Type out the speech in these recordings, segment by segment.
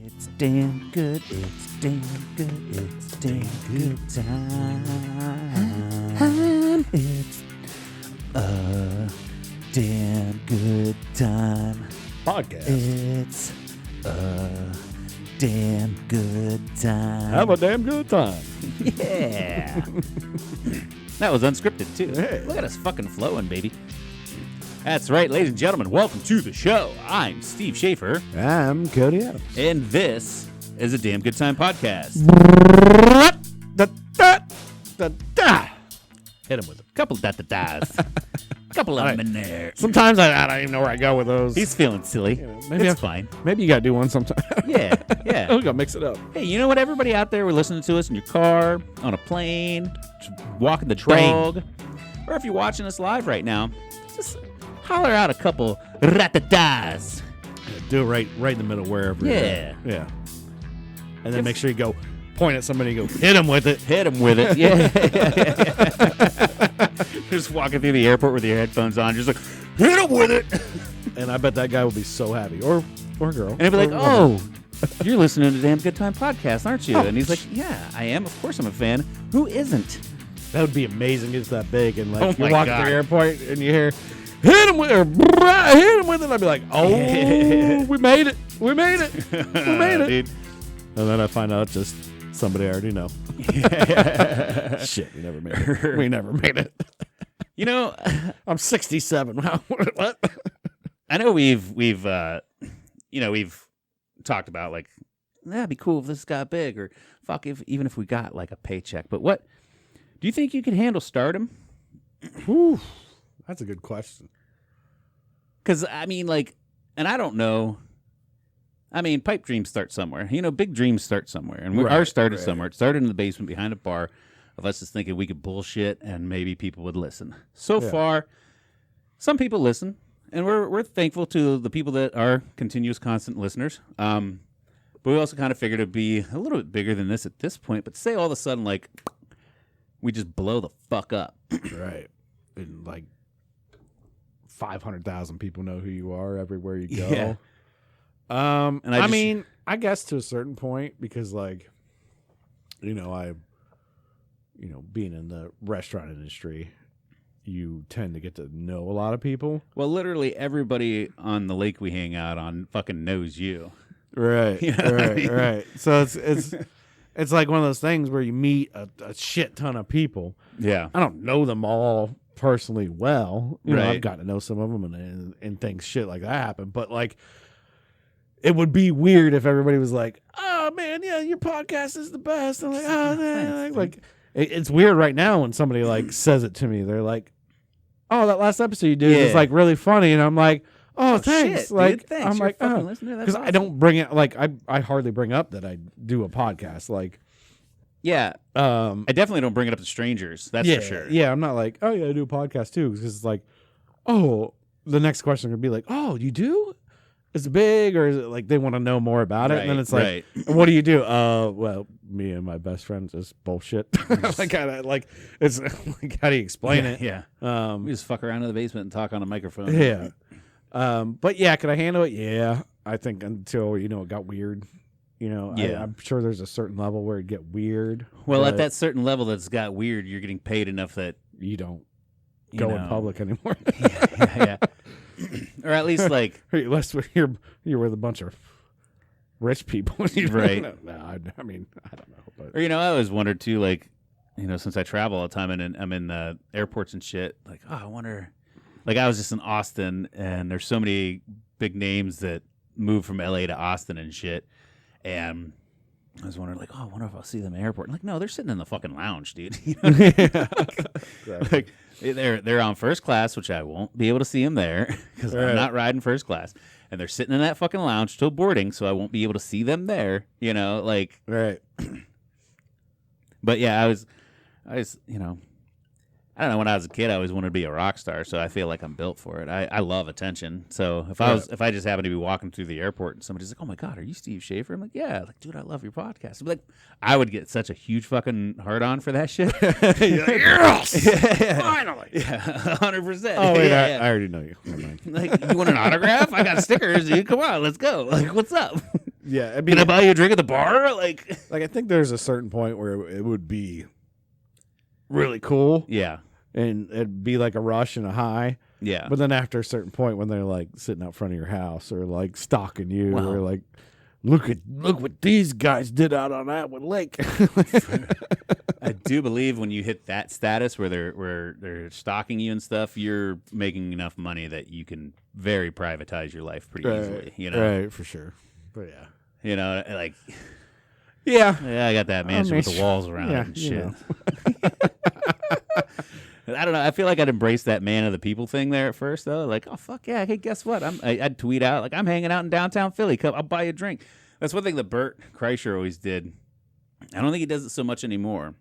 It's damn good. It's damn good. It's damn good time. It's a damn good time. Podcast. It's a damn good time. Have a damn good time. Yeah. That was unscripted, too. Hey. Look at us fucking flowing, baby. That's right, ladies and gentlemen. Welcome to the show. I'm Steve Schaefer. I'm Cody Adams. And this is a Damn Good Time podcast. Hit him with it. Couple da-da-das. Couple of them in there. Sometimes I don't even know where I go with those. He's feeling silly. maybe It's fine. Maybe you got to do one sometime. Yeah, We yeah. got to mix it up. Hey, you know what? Everybody out there, we're listening to us in your car, on a plane, walking the Train. dog, or if you're watching us live right now, just holler out a couple rat-da-das. Do it right in the middle wherever. Yeah. You're at. Yeah. And then make sure you go point at somebody and go hit him with it. Hit him with it. Yeah. Just walking through the airport with your headphones on, just like, hit him with it. And I bet that guy will be so happy. Or girl. And he'll be like, Or oh, you're listening to Damn Good Time Podcast, aren't you? Oh. And he's like, yeah, I am. Of course I'm a fan. Who isn't? that would be amazing. It's that big. And Oh like my you're walking God. through the airport and you hear, hit him with it. Hit him with it. And I'd be like, oh, we made it. We made it. We made it. Dude. And then I find out it's just somebody I already know. Shit, we never made it. We never made it. You know, I'm 67. Wow. What? I know we've talked about like, that'd be cool if this got big, or fuck even if we got like a paycheck. But what do you think you could handle stardom? Whew, that's a good question. Because I mean, like, and I don't know. I mean, pipe dreams start somewhere. You know, big dreams start somewhere, and ours started somewhere. It started in the basement behind a bar of us just thinking we could bullshit and maybe people would listen. So far, some people listen, and we're thankful to the people that are continuous, constant listeners. But we also kind of figured it'd be a little bit bigger than this at this point. But say all of a sudden, like, we just blow the fuck up. Right. And like 500,000 people know who you are everywhere you go. Yeah. And I mean, I guess to a certain point, because like, being in the restaurant industry, you tend to get to know a lot of people. Well, literally everybody on the lake we hang out on fucking knows you. Right. You know what I mean? Right. So it's like one of those things where you meet a shit ton of people. Yeah. I don't know them all personally well. You know, Right. I've gotten to know some of them and things shit like that happen. But like, it would be weird if everybody was like, "Oh man, yeah, your podcast is the best." I'm like, "Oh, man." Like it's weird right now when somebody like says it to me. They're like, "Oh, that last episode you did was like really funny," and I'm like, "Oh, thanks." Shit, like, dude, thanks. I'm You're like, a fucking "Oh," listener. That's because I awesome. don't bring it. Like, I hardly bring up that I do a podcast. Like, Yeah. I definitely don't bring it up to strangers. That's yeah, for sure. Yeah, I'm not like, "Oh yeah, I do a podcast too," because it's like, oh, the next question would be like, "Oh, you do? Is it big, or is it like they want to know more about it?" And then it's like, "What do you do?" Well, me and my best friend just bullshit. Like, it's like, how do you explain it? Yeah. We just fuck around in the basement and talk on a microphone. Yeah. But yeah, can I handle it? Yeah, I think until it got weird. Yeah. I'm sure there's a certain level where it get weird. Well, at but that certain level that's got weird, you're getting paid enough that you don't you go know, in public anymore. yeah. Or at least like Unless you're with a bunch of rich people. Right. No, I mean, I don't know. But or I always wondered too, like, since I travel all the time and I'm in airports and shit, like, oh, I wonder, like, I was just in Austin and there's so many big names that moved from LA to Austin and shit. And I was wondering, like, oh, I wonder if I'll see them at the airport. Like, no, they're sitting in the fucking lounge, dude. Like, they're on first class, which I won't be able to see them there because I'm not riding first class. And they're sitting in that fucking lounge till boarding, so I won't be able to see them there. Like, right. But yeah, I was, I don't know. When I was a kid, I always wanted to be a rock star, so I feel like I'm built for it. I love attention. So if I just happened to be walking through the airport and somebody's like, "Oh my God, are you Steve Schaefer?" I'm like, "Yeah." Like, dude, I love your podcast. I'm like, I would get such a huge fucking hard on for that shit. You're like, yes, Yeah. finally. Yeah, 100%. Oh wait, yeah, I already know you. Never mind. Like, you want an autograph? I got stickers, dude. Come on, let's go. Like, what's up? Yeah, I mean, Can I buy you a drink at the bar? Like, I think there's a certain point where it would be really cool, yeah, and it'd be like a rush and a high. yeah. But then after a certain point, when they're like sitting out front of your house or like stalking you, Wow. or like, look what these guys did out on Atwood Lake. I do believe when you hit that status where they're stalking you and stuff, you're making enough money that you can very privatize your life pretty easily. You know, Right, for sure. But yeah. you know, like, Yeah. yeah, I got that mansion with the walls around it and you shit. know. I don't know. I feel like I'd embrace that man of the people thing there at first, though. Like, oh fuck yeah! Hey, guess what? I'd tweet out like I'm hanging out in downtown Philly. Come, I'll buy you a drink. That's one thing that Bert Kreischer always did. I don't think he does it so much anymore.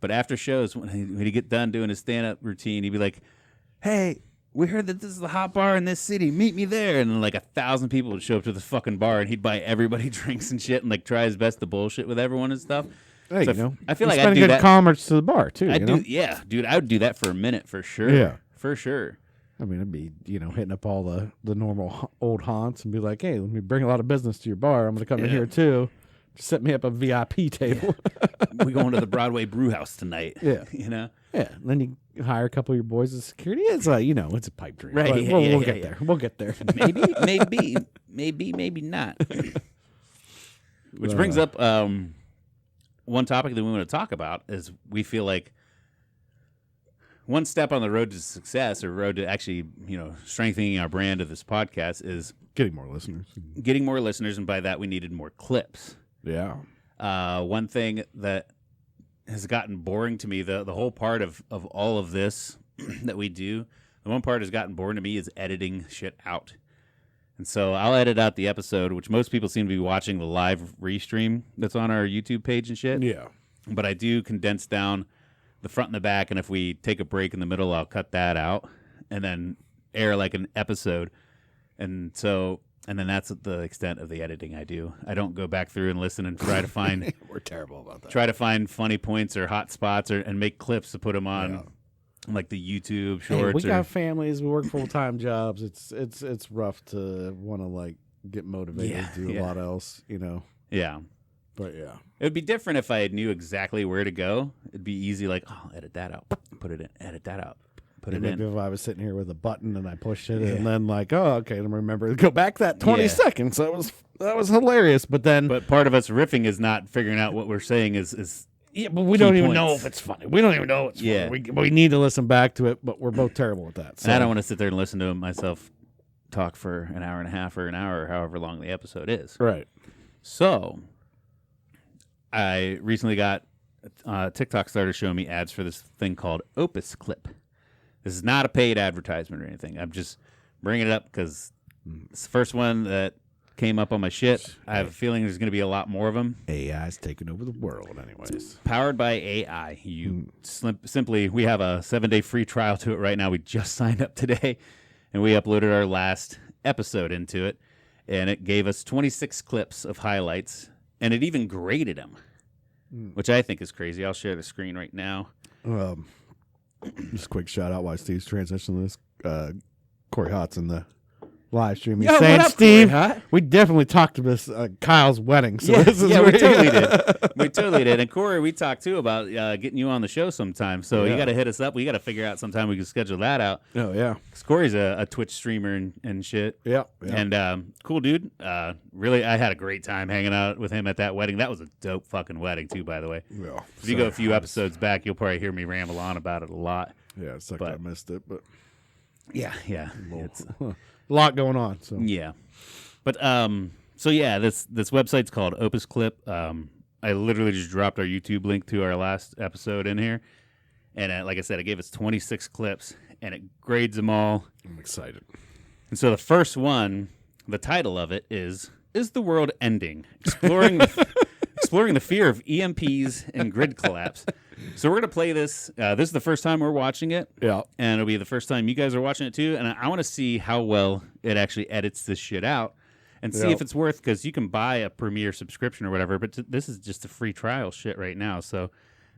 But after shows, when he'd get done doing his stand-up routine, he'd be like, "Hey, we heard that this is the hot bar in this city. Meet me there." And then like 1,000 people would show up to the fucking bar, and he'd buy everybody drinks and shit, and like try his best to bullshit with everyone and stuff. Hey, So you know, I feel you like I'd spend do good that. commerce to the bar too. I'd you know? do, yeah, dude. I would do that for a minute for sure. Yeah. For sure. I mean, it'd be, hitting up all the normal old haunts and be like, hey, let me bring a lot of business to your bar. I'm going to come in Yeah. here too. Just set me up a VIP table. We going to the Broadway Brew House tonight. Yeah. You know? Yeah. And then you hire a couple of your boys as security. It's it's a pipe dream. Right, But yeah, we'll yeah, get yeah. there. We'll get there. Maybe not. Which brings up one topic that we want to talk about is we feel like one step on the road to success or road to actually, strengthening our brand of this podcast is Getting more listeners. getting more listeners. And by that, we needed more clips. Yeah. One thing that has gotten boring to me, the whole part of all of this that we do, the one part has gotten boring to me is editing shit out. And so I'll edit out the episode, which most people seem to be watching the live restream that's on our YouTube page and shit. Yeah. But I do condense down the front and the back, and if we take a break in the middle, I'll cut that out and then air like an episode. And then that's the extent of the editing I do. I don't go back through and listen and try to find We're terrible about that. try to find funny points or hot spots and make clips to put them on like the YouTube Hey, shorts. we got families. We work full-time jobs. It's rough to want to like get motivated Yeah, to do a lot else, yeah. But yeah. It would be different if I knew exactly where to go. It'd be easy, like, oh, edit that out, put it in, edit that out, put it Maybe in. if I was sitting here with a button and I pushed it, and then like, oh, okay, and remember, go back that 20 Yeah. seconds. That was hilarious. But then, But part of us riffing is not figuring out what we're saying is yeah, but we key don't even know points. if it's funny. We don't even know it's Yeah. funny. We need to listen back to it, but we're both terrible at that. So. And I don't want to sit there and listen to myself talk for an hour and a half or an hour or however long the episode is. Right. So I recently got TikTok started showing me ads for this thing called Opus Clip. This is not a paid advertisement or anything. I'm just bringing it up because it's the first one that came up on my shit. I have a feeling there's going to be a lot more of them. AI's taking over the world, anyways. Powered by AI. Simply, we have a 7-day free trial to it right now. We just signed up today, and we uploaded our last episode into it, and it gave us 26 clips of highlights, and it even graded them, which I think is crazy. I'll share the screen right now. Just a quick shout out while Steve's transitioning this. Corey Hott's in the live stream. He's Yo, saying, what up, Steve, Corey Hott? we definitely talked to this Kyle's wedding. So this is we where- totally did. We totally did. And Corey, we talked too about getting you on the show sometime. So Yeah. you got to hit us up. We got to figure out sometime we can schedule that out. Oh, yeah. 'Cause Corey's a Twitch streamer and shit. Yeah. And cool dude. Really, I had a great time hanging out with him at that wedding. That was a dope fucking wedding too, by the way. Yeah. If you go a few episodes back, you'll probably hear me ramble on about it a lot. Yeah, it's like But- I missed it, but Yeah. It's, a lot going on. So yeah. But so yeah, this website's called Opus Clip. I literally just dropped our YouTube link to our last episode in here. And like I said, it gave us 26 clips and it grades them all. I'm excited. And so the first one, the title of it is the World Ending? Exploring the fear of EMPs and grid collapse. So we're going to play this. This is the first time we're watching it. Yeah. And it'll be the first time you guys are watching it too. And I want to see how well it actually edits this shit out and see Yeah. if it's worth, because you can buy a Premiere subscription or whatever, but this is just a free trial shit right now. So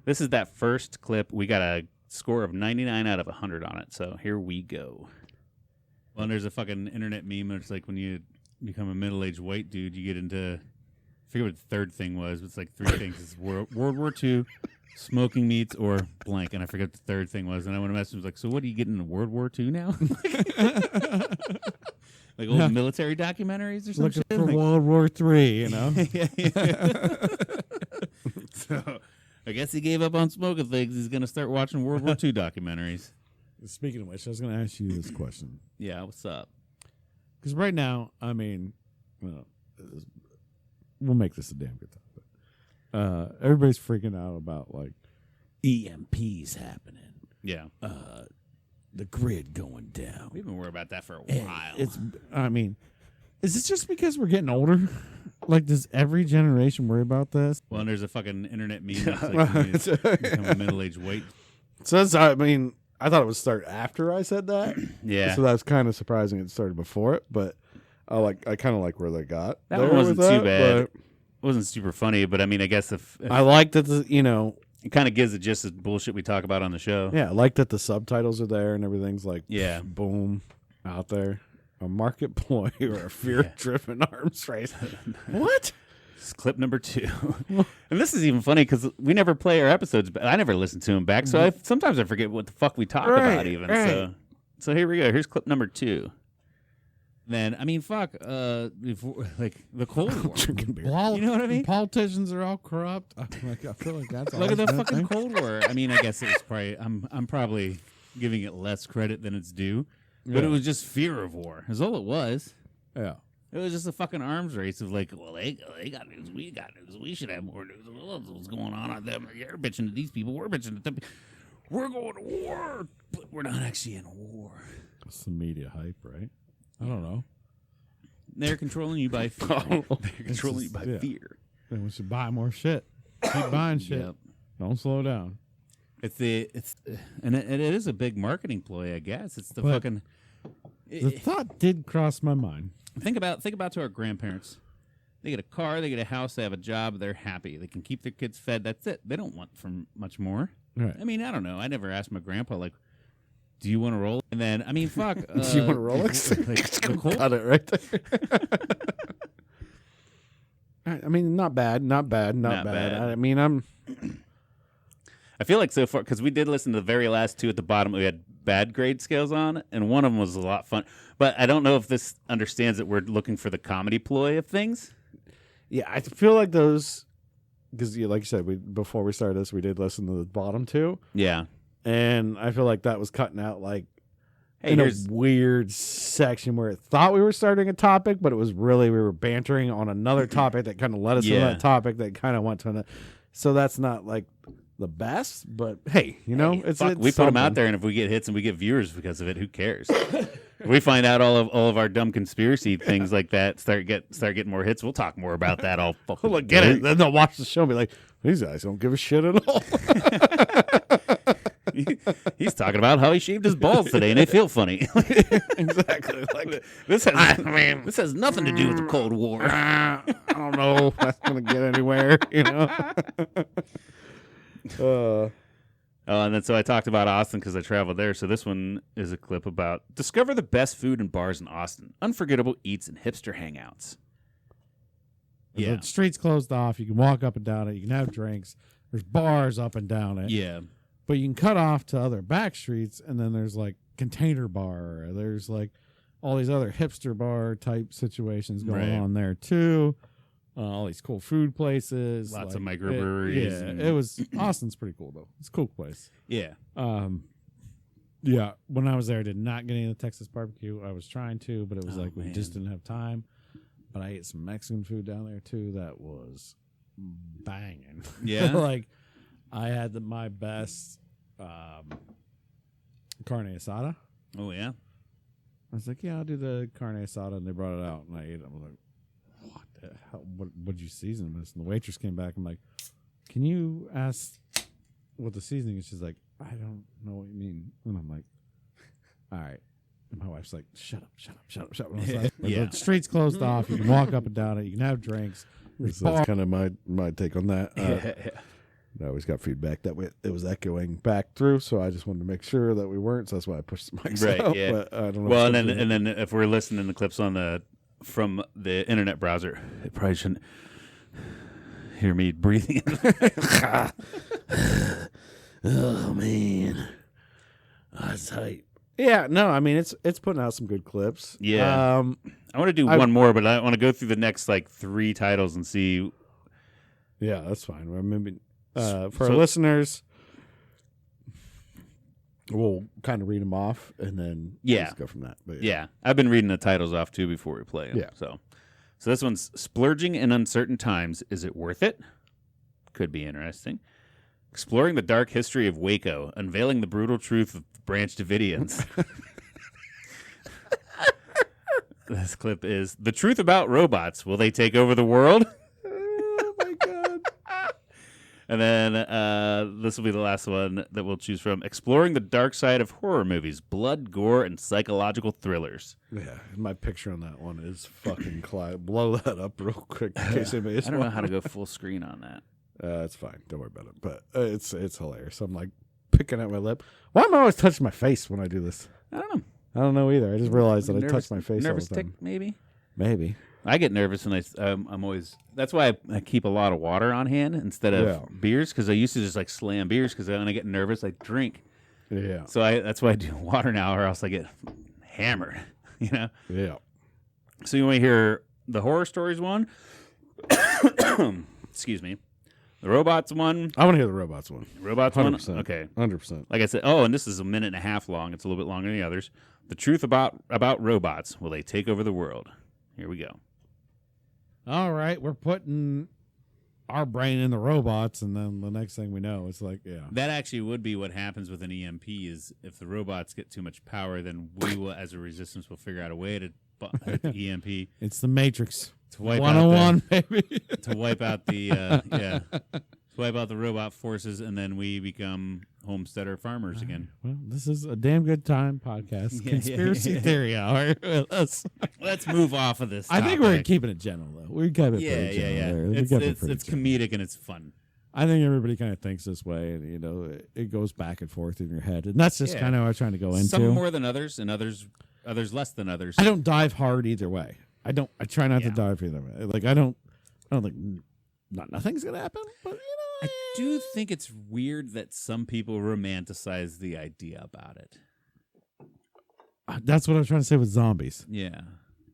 this is that first clip. We got a score of 99 out of 100 on it. So here we go. Well, and there's a fucking internet meme. It's like when you become a middle-aged white dude, you get into forget what the third thing was. It's like three things. It's World War II, smoking meats, or blank. And I forget what the third thing was. And I went to message him, like, so what are you getting into World War II now? Like old military documentaries or something? Looking for World War III, So I guess he gave up on smoking things. He's going to start watching World War II documentaries. Speaking of which, I was going to ask you this question. Yeah, what's up? Because right now, I mean, well, we'll make this a damn good topic. Everybody's freaking out about like EMPs happening. Yeah. The grid going down. We've been worried about that for a while. I mean, is this just because we're getting older? Like, does every generation worry about this? Well, and there's a fucking internet meme that's like, become a middle-aged white. So that's, I mean, I thought it would start after I said that. Yeah. So that's kind of surprising it started before it, but I kind of like where they got. That there one wasn't with too that, bad. but It wasn't super funny, but I mean, I guess if I like that it kind of gives the gist of bullshit we talk about on the show. yeah, I like that the subtitles are there and everything's like, Yeah. boom, out there. A market ploy or a fear-driven arms race. What? This is clip number 2. And this is even funny because we never play our episodes. I never listen to them back, so sometimes I forget what the fuck we talk about even. Right. So here we go. Here's clip number 2. Then, I mean, fuck, before, like the Cold War. Drinking beer. You know what I mean? Politicians are all corrupt. I feel like that's Look at the always been a fucking thing. Cold War. I mean, I guess it was probably I'm probably giving it less credit than it's due, but it was just fear of war. Is all it was. Yeah. It was just a fucking arms race of like, well, they got news, we got news, we should have more news. What's going on them? You're bitching to these people, we're bitching to them. We're going to war, but we're not actually in a war. It's the media hype, right? I don't know. They're controlling you by fear. They're controlling you by yeah. fear. Then we should buy more shit. Keep buying shit. Yep. Don't slow down. And it is a big marketing ploy, I guess. It's the But fucking. The thought did cross my mind. Think about to our grandparents. They get a car, they get a house, they have a job, they're happy. They can keep their kids fed. That's it. They don't want from much more. Right. I mean, I don't know. I never asked my grandpa like, "Do you want to roll?" And then, I mean, fuck. Do you want a Rolex? Like, the Cold- Got it right there. I mean, not bad. Not bad. I mean, I feel like so far because we did listen to the very last 2 at the bottom. We had bad grade scales on, and one of them was a lot fun. But I don't know if this understands that we're looking for the comedy ploy of things. yeah, I feel like those because, like you said, before we started this, we did listen to the bottom 2, Yeah. and I feel like that was cutting out like Hey, in a here's weird section where it thought we were starting a topic, but it was really we were bantering on another topic that kind of led us to Yeah. that topic that kind of went to another. So that's not like the best, but hey, you know, Hey, it's fuck, we it's put them out something. there, and if we get hits and we get viewers because of it, who cares? If we find out all of our dumb conspiracy things like that start getting more hits, we'll talk more about that all fucking Look, get day. it. Then they'll watch the show and be like, these guys don't give a shit at all. He's talking about how he shaved his balls today, and they feel funny. Exactly. Like, this has nothing to do with the Cold War. I don't know if that's going to get anywhere, you know? And then so I talked about Austin because I traveled there. So this one is a clip about discover the best food and bars in Austin, unforgettable eats and hipster hangouts. Yeah, The street's closed off. You can walk up and down it. You can have drinks. There's bars up and down it. yeah, But you can cut off to other back streets, and then there's like Container Bar. There's like all these other hipster bar type situations going Right. on there too. All these cool food places. Lots of like, microbreweries and- It was Austin's pretty cool though. It's a cool place. yeah. Yeah, when I was there, I did not get any of the Texas barbecue. I was trying to, but it was Oh, like we man. just didn't have time. But I ate some Mexican food down there too. That was banging. Yeah? like I had my best carne asada. Oh yeah. I was like, yeah, I'll do the carne asada, and they brought it out, and I ate it. I was like, what the hell? What'd you season this? And the waitress came back. I'm like, can you ask what the seasoning is? She's like, I don't know what you mean. And I'm like, all right. And my wife's like, shut up. And I was like, Yeah. The street's closed off. You can walk up and down it. You can have drinks. There's So that's bar- kind of my take on that. I always got feedback that it was echoing back through, so I just wanted to make sure that we weren't. So that's why I pushed the mics Right, out. yeah. But I don't know. Well, if and then if we're listening to clips on from the internet browser, it probably shouldn't. hear me breathing. Oh man, that's tight. Yeah, no, I mean it's putting out some good clips. Yeah. I want to do one more, but I want to go through the next like 3 titles and see. Yeah, that's fine. Well, maybe for our listeners, we'll kind of read them off and then just go from that. But yeah, I've been reading the titles off too before we play them. Yeah. So this one's Splurging in Uncertain Times. Is it worth it? Could be interesting. Exploring the dark history of Waco, unveiling the brutal truth of Branch Davidians. This clip is The Truth About Robots. Will they take over the world? Oh my god. And then this will be the last one that we'll choose from. Exploring the dark side of horror movies, blood, gore, and psychological thrillers. Yeah, my picture on that one is fucking Clyde. Blow that up real quick in case anybody is I don't know how to go full screen on that. It's fine. Don't worry about it. But it's hilarious. I'm like picking at my lip. Why am I always touching my face when I do this? I don't know. I don't know either. I just realized that I touch my face all Nervous the time. tick, maybe? Maybe. I get nervous when I'm always. That's why I keep a lot of water on hand instead of beers, because I used to just like slam beers, because when I get nervous, I drink. Yeah. So that's why I do water now, or else I get hammered. You know. Yeah. So you want to hear the horror stories one? Excuse me. The robots one. I want to hear the robots one. Robots 100%. one. Okay. 100%. Like I said, and this is a minute and a half long. It's a little bit longer than the others. The Truth About Robots. Will they take over the world? Here we go. All right, we're putting our brain in the robots, and then the next thing we know, it's like, yeah. That actually would be what happens with an EMP. Is if the robots get too much power, then we will, as a resistance, will figure out a way to hit the EMP. It's the Matrix. To wipe 101, baby. To wipe out the to wipe out the robot forces, and then we become homesteader farmers again. Well, this is a damn good time podcast. Conspiracy theory hour. Let's move off of this. I think we're keeping it general though. We're keeping it pretty general there. It's comedic and it's fun. I think everybody kind of thinks this way, and it goes back and forth in your head, and that's just kind of what I'm trying to go into. Some more than others, and others less than others. I don't dive hard either way. I try not to dive either way. Like I don't think nothing's gonna happen, but I do think it's weird that some people romanticize the idea about it. That's what I was trying to say with zombies. Yeah.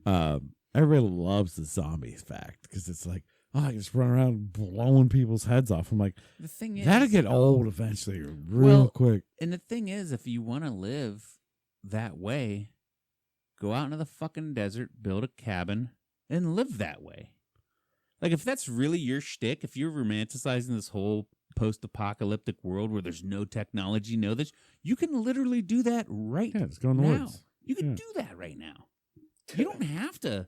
Everybody loves the zombie fact because it's like, I can just run around blowing people's heads off. I'm like, the thing is, that'll get old eventually, real quick. And the thing is, if you want to live that way, go out into the fucking desert, build a cabin, and live that way. Like, if that's really your shtick, if you're romanticizing this whole post-apocalyptic world where there's no technology, you can literally do that right now. Just go in the woods. You can do that right now. You don't have to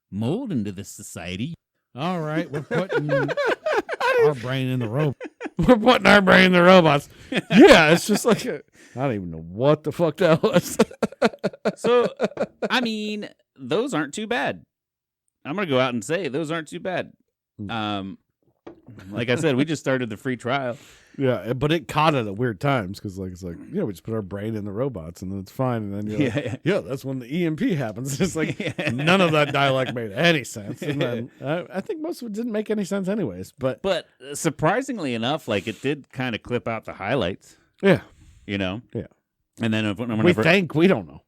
mold into this society. All right, we're putting our brain in the robot. We're putting our brain in the robots. Yeah, it's just like I don't even know what the fuck that was. So, I mean, those aren't too bad. I'm going to go out and say those aren't too bad. Like I said, we just started the free trial. Yeah, but it caught it at weird times because, we just put our brain in the robots and then it's fine. And then you're like, that's when the EMP happens. It's like none of that dialogue made any sense. And then I think most of it didn't make any sense anyways. But surprisingly enough, it did kind of clip out the highlights. Yeah. Yeah. And then we don't know.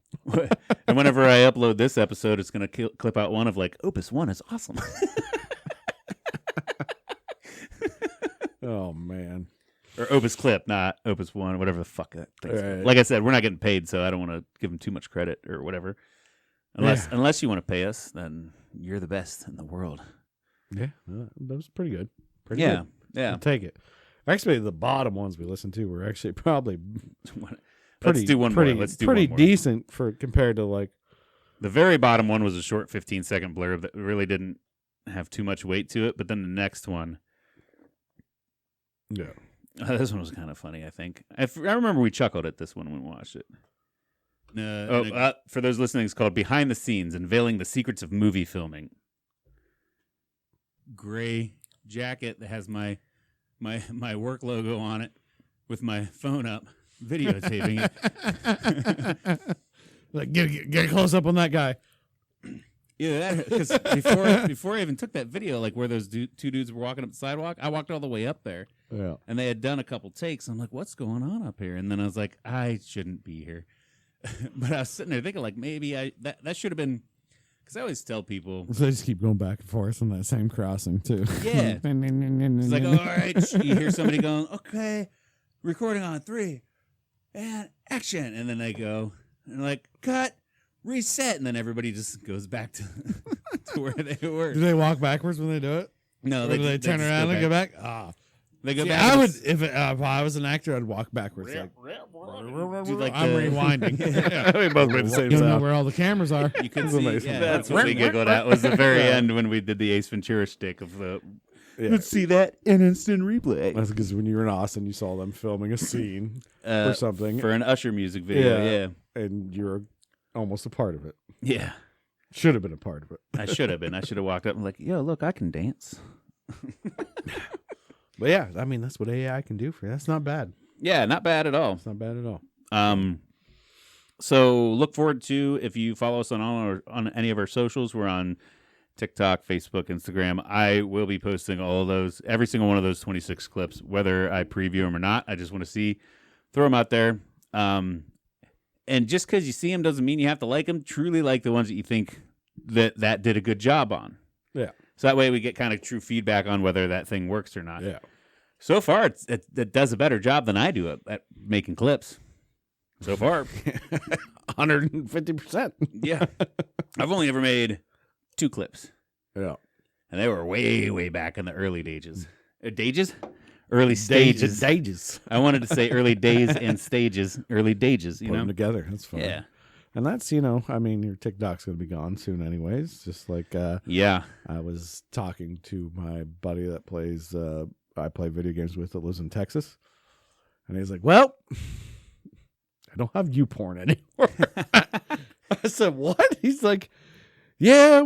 And whenever I upload this episode, it's going to clip out one of Opus 1 is awesome. Oh, man. Or Opus Clip, not Opus 1, whatever the fuck that thing's right. called. Like I said, we're not getting paid, so I don't want to give them too much credit or whatever. Unless you want to pay us, then you're the best in the world. Yeah, that was pretty good. Yeah. I'll take it. Actually, the bottom ones we listened to were actually probably Let's do one more. Let's do pretty one more. decent compared to the very bottom one was a short 15-second blurb that really didn't have too much weight to it. But then the next one, this one was kind of funny. I think I remember we chuckled at this one when we watched it. For those listening, it's called "Behind the Scenes: Unveiling the Secrets of Movie Filming." Gray jacket that has my work logo on it with my phone up, videotaping it. Get a close up on that guy. Yeah, because before I even took that video, like where those two dudes were walking up the sidewalk, I walked all the way up there, Yeah. and they had done a couple takes. I'm like, what's going on up here? And then I was like, I shouldn't be here. But I was sitting there thinking, like, maybe that should have been, because I always tell people, So they just keep going back and forth on that same crossing too. yeah, it's like, all right, you hear somebody going, okay, recording on 3, and action, and then they go, and like, cut, reset, and then everybody just goes back to, to where they were. Do they walk backwards when they do it? No, Or do they turn just around and go back? Ah, They go see, back. I and would it's- if I was an actor, I'd walk backwards. Like, do like I'm the- rewinding. Yeah. We both made the same You'll know sound. where all the cameras are. You could That's see, amazing. yeah, That's that's what we giggled at was the very Yeah. end when we did the Ace Ventura stick of the. Yeah. see that in instant replay That's because when you were in Austin, you saw them filming a scene or something, for an Usher music video. Yeah. Yeah, and you're almost a part of it. yeah. Should have been a part of it. I should have been. I should have walked up and like, yo, look, I can dance. But yeah, I mean, that's what AI can do for you. That's not bad. Yeah, not bad at all. It's not bad at all. So look forward to, if you follow us on any of our socials, we're on TikTok, Facebook, Instagram. I will be posting all of those, every single one of those 26 clips, whether I preview them or not. I just want to throw them out there. And just because you see them doesn't mean you have to like them. Truly like the ones that you think that did a good job on. Yeah. So that way we get kind of true feedback on whether that thing works or not. Yeah. So far, it does a better job than I do at making clips. So far. 150%. Yeah. I've only ever made 2 clips. Yeah. And they were way, way back in the early days. Early stages. Dages. I wanted to say early days and stages. Early dages, you Put them know? together. That's fun. Yeah. And that's, I mean, your TikTok's going to be gone soon anyways. Just like Yeah. I was talking to my buddy that plays, I play video games with, that lives in Texas. And he's like, well, I don't have YouPorn anymore. I said, what? He's like, yeah,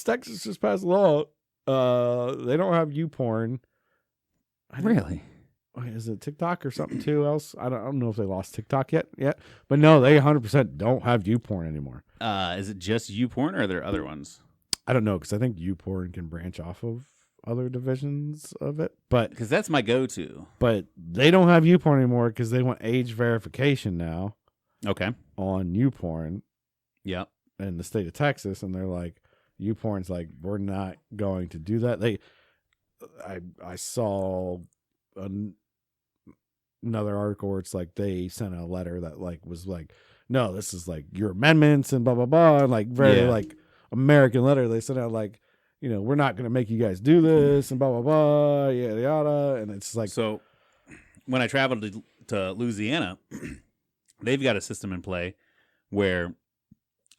Texas just passed a law. They don't have YouPorn. Really? Is it TikTok or something too else? I don't know if they lost TikTok yet. But no, they 100% don't have YouPorn anymore. Is it just YouPorn or are there other ones? I don't know, because I think YouPorn can branch off of other divisions of it. But Because that's my go-to. they don't have YouPorn anymore because they want age verification now Okay. on YouPorn Yep. in the state of Texas. And they're like, YouPorn's like, we're not going to do that. I saw another article where it's like they sent a letter that like was like, no, this is like your amendments and blah blah blah, and like very Yeah. like American letter. They sent out like, we're not going to make you guys do this and blah blah blah, yada yada. And it's like, So when I traveled to Louisiana, they've got a system in play where,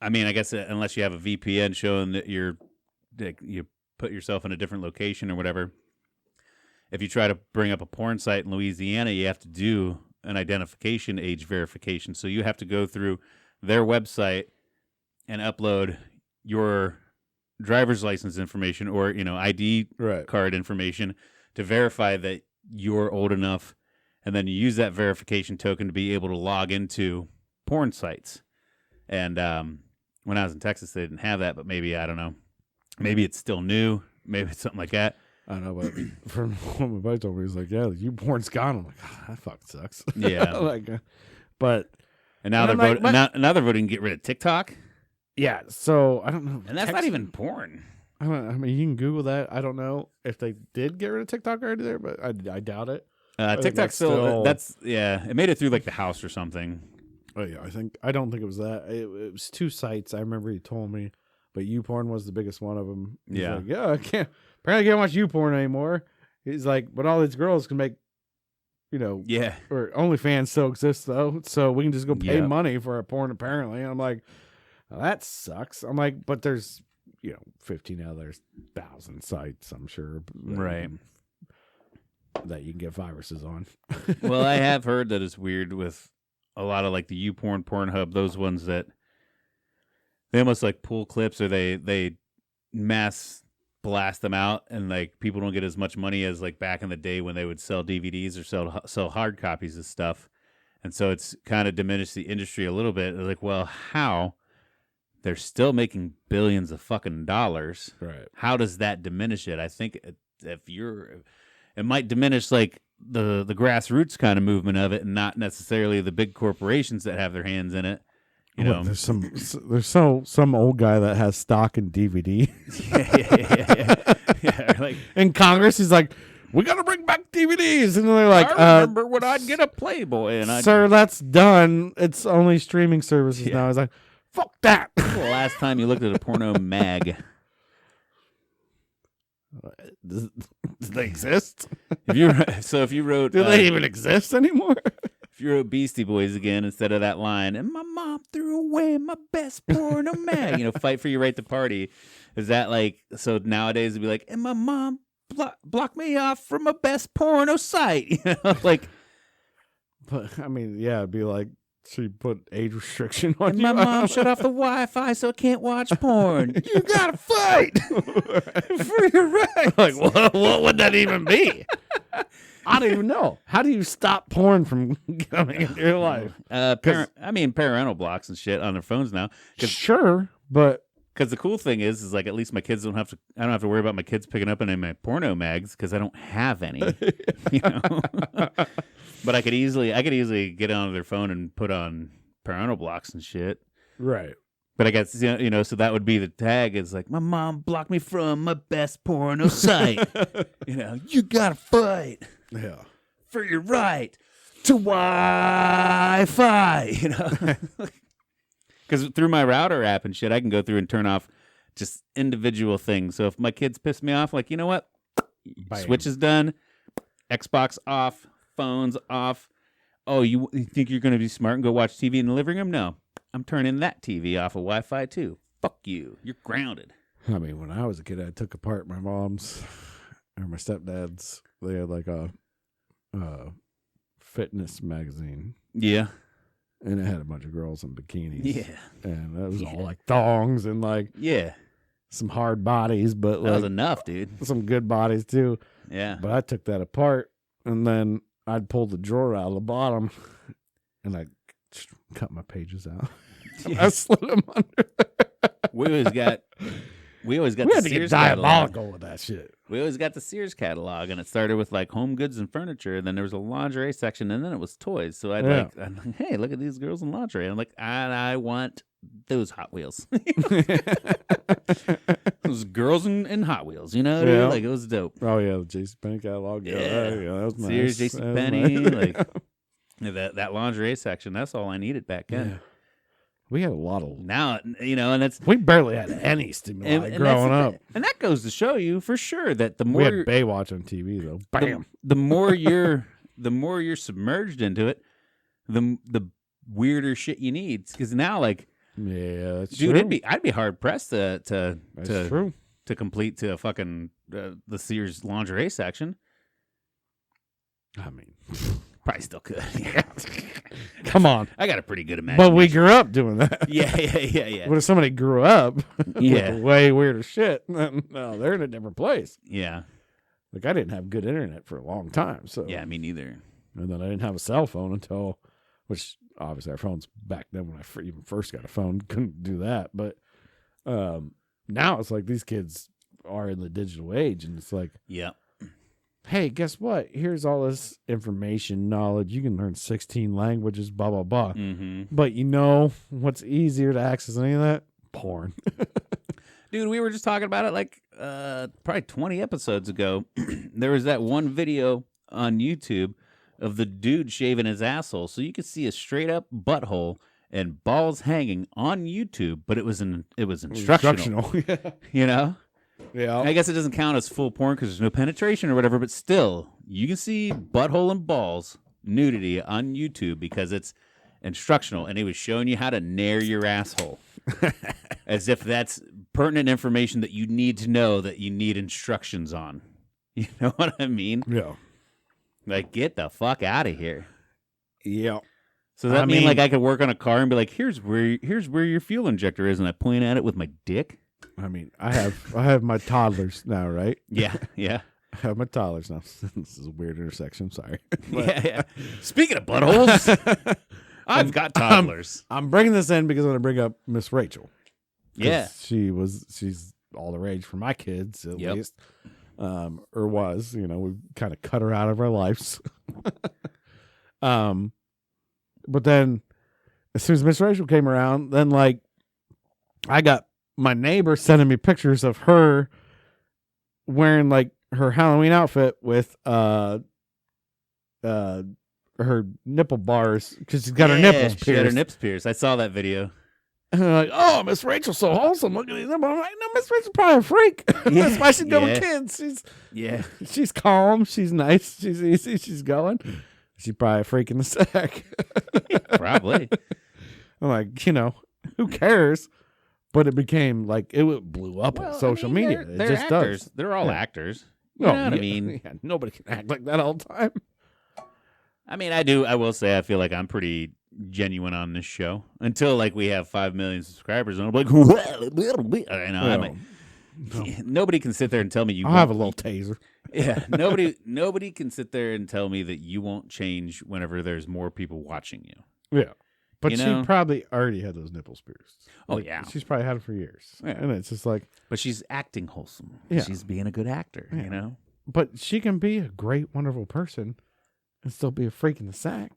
I mean, I guess unless you have a VPN showing that you put yourself in a different location or whatever, if you try to bring up a porn site in Louisiana, you have to do an identification age verification. So you have to go through their website and upload your driver's license information or, ID right, card information to verify that you're old enough. And then you use that verification token to be able to log into porn sites. And when I was in Texas, they didn't have that, but maybe, I don't know, maybe it's still new. Maybe it's something like that. I don't know, but from what my buddy told me, he's like, yeah, YouPorn's gone. I'm like, that fucking sucks. Yeah. But And now And they're I'm like, voting. Now they're voting to get rid of TikTok, yeah, so I don't know, and that's not even porn. I mean, you can Google that. I don't know if they did get rid of TikTok already there, but I doubt it. think TikTok that's still. still- That's yeah. It made it through like the House or something. Oh yeah, I don't think it was that. It was 2 sites. I remember he told me, but YouPorn was the biggest one of them. He's Yeah. like, yeah, I can't. Apparently, I can't watch YouPorn anymore. He's like, but all these girls can make, Yeah. or OnlyFans still exists though, so we can just go pay Yeah. money for a porn apparently. And I'm like, well, that sucks. I'm like, but there's 15 other 1,000 sites, I'm sure, Right. that you can get viruses on. Well, I have heard that it's weird with a lot of like the YouPorn, Pornhub, those ones that they almost like pull clips or they mass blast them out, and like people don't get as much money as like back in the day when they would sell DVDs or sell hard copies of stuff, and so it's kind of diminished the industry a little bit. They're like, well, how they're still making billions of fucking dollars. Right. How does that diminish it? I think it might diminish like the grassroots kind of movement of it, and not necessarily the big corporations that have their hands in it. You know, There's some old guy that has stock in DVD. yeah. Like In Congress, he's like, we got to bring back DVDs. And they're like, I remember when I'd get a Playboy, and sir, that's done. It's only streaming services now. He's like, fuck that. When's the last time you looked at a porno mag? Do they exist? If you wrote, Do they even exist anymore? if you wrote Beastie Boys again instead of that line, and my mom threw away my best porno mag, fight for your right to party. Is that like, so nowadays it'd be like, and my mom blocked me off from my best porno site, like. But I mean, yeah, it'd be like she put age restriction on And you. my mom shut off the Wi-Fi so I can't watch porn. You gotta fight for your rights. Like, what would that even be? I don't even know. How do you stop porn from coming into your life? Parental blocks and shit on their phones now. Sure, but Because the cool thing is like at least my kids I don't have to worry about my kids picking up any of my porno mags because I don't have any. But I could easily get onto their phone and put on parental blocks and shit. right. But I guess so that would be the tag. Is like my mom blocked me from my best porno site. You gotta fight Yeah. for your right to Wi-Fi. Because through my router app and shit, I can go through and turn off just individual things. So if my kids piss me off, like, you know what? Bam. Switch is done. Xbox off. Phones off. Oh, you think you're going to be smart and go watch TV in the living room? No. I'm turning that TV off of Wi-Fi too. Fuck you. You're grounded. I mean, when I was a kid, I took apart my mom's or my stepdad's. They had like a fitness magazine. Yeah. And it had a bunch of girls in bikinis. Yeah. And it was all like thongs and like Yeah. some hard bodies, but That was like enough, dude. some good bodies too. Yeah. But I took that apart and then I'd pull the drawer out of the bottom and I cut my pages out. I slid them under. We always got We the had to get Sears catalog. diabolical with that shit. We always got the Sears catalog, and it started with like home goods and furniture. And then there was a lingerie section, and then it was toys. So I'm like, hey, look at these girls in lingerie. I'm like, I want those Hot Wheels. Those girls in Hot Wheels, dude? Like it was dope. Oh yeah, the JCPenney catalog. Yeah, that was nice. Sears, That was JCPenney, nice. like that lingerie section. That's all I needed back then. Yeah. We had a lot of. Now, and that's We barely had any stimuli and growing that's- up. and that goes to show you for sure that the We more had Baywatch on TV though. Bam. the more you're submerged into it, the weirder shit you need. Because now, like, Yeah, that's dude, true. I'd be hard pressed That's true. to complete to a fucking the Sears lingerie section. I mean, Probably still could. come on. I got a pretty good imagination. But we grew up doing that. Yeah. But if somebody grew up Yeah. with way weirder shit, then no, they're in a different place. Yeah. Like I didn't have good internet for a long time, so Yeah, me neither. and then I didn't have a cell phone until, which obviously our phones back then when I even first got a phone couldn't do that. But now it's like these kids are in the digital age, and it's like, Yeah. hey, guess what? Here's all this information, knowledge. You can learn 16 languages, blah blah blah. Mm-hmm. But you know what's easier to access than any of that? Porn. Dude, we were just talking about it like probably 20 episodes ago. There was that one video on YouTube of the dude shaving his asshole, so you could see a straight up butthole and balls hanging on YouTube, but it was instructional. Yeah. Yeah. I guess it doesn't count as full porn because there's no penetration or whatever, but still, you can see butthole and balls nudity on YouTube because it's instructional, and it was showing you how to nair your asshole. As if that's pertinent information that you need to know that you need instructions on. You know what I mean? Yeah. Like, get the fuck out of here. Yeah. So does that I mean mean- like I could work on a car and be like, here's where your fuel injector is, and I point at it with my dick? I mean, I have my toddlers now, right? Yeah, yeah. I have my toddlers now. This is a weird intersection. Sorry. Yeah. Speaking of buttholes, I've got toddlers. I'm bringing this in because I'm going to bring up Miss Rachel. Yeah. She's all the rage for my kids at Yep. least, or was. You know, we kind of cut her out of our lives. But then as soon as Miss Rachel came around, then like I got my neighbor sending me pictures of her wearing like her Halloween outfit with her nipple bars because she's got her nipples pierced. She had her nips pierced. I saw that video. And they're like, oh, Miss Rachel's so wholesome. Look at these nipples. I'm like, no, Miss Rachel's probably a freak. Yeah, That's why she's good with yeah. kids. Yeah. She's calm. She's nice. She's easy. She's going. She's probably a freak in the sack. Probably. I'm like, you know, who cares? But it became like it blew up Well, on social I mean, media. They're it just actors. does. They're all Yeah. actors. You No, know what I yeah, mean? yeah, nobody can act like that all the time. I mean, I do. I will say, I feel like I'm pretty genuine on this show until like we have 5 million subscribers, and I'm like, I know. I'm like, nobody can sit there and tell me you. I'll have a won't- little taser. Yeah, nobody can sit there and tell me that you won't change whenever there's more people watching you. Yeah. But You she know? probably already had those nipples pierced. Oh, Like, yeah. She's probably had it for years. Yeah. And it's just like, But she's acting wholesome. Yeah. She's being a good actor. Yeah. You know. but she can be a great, wonderful person and still be a freak in the sack.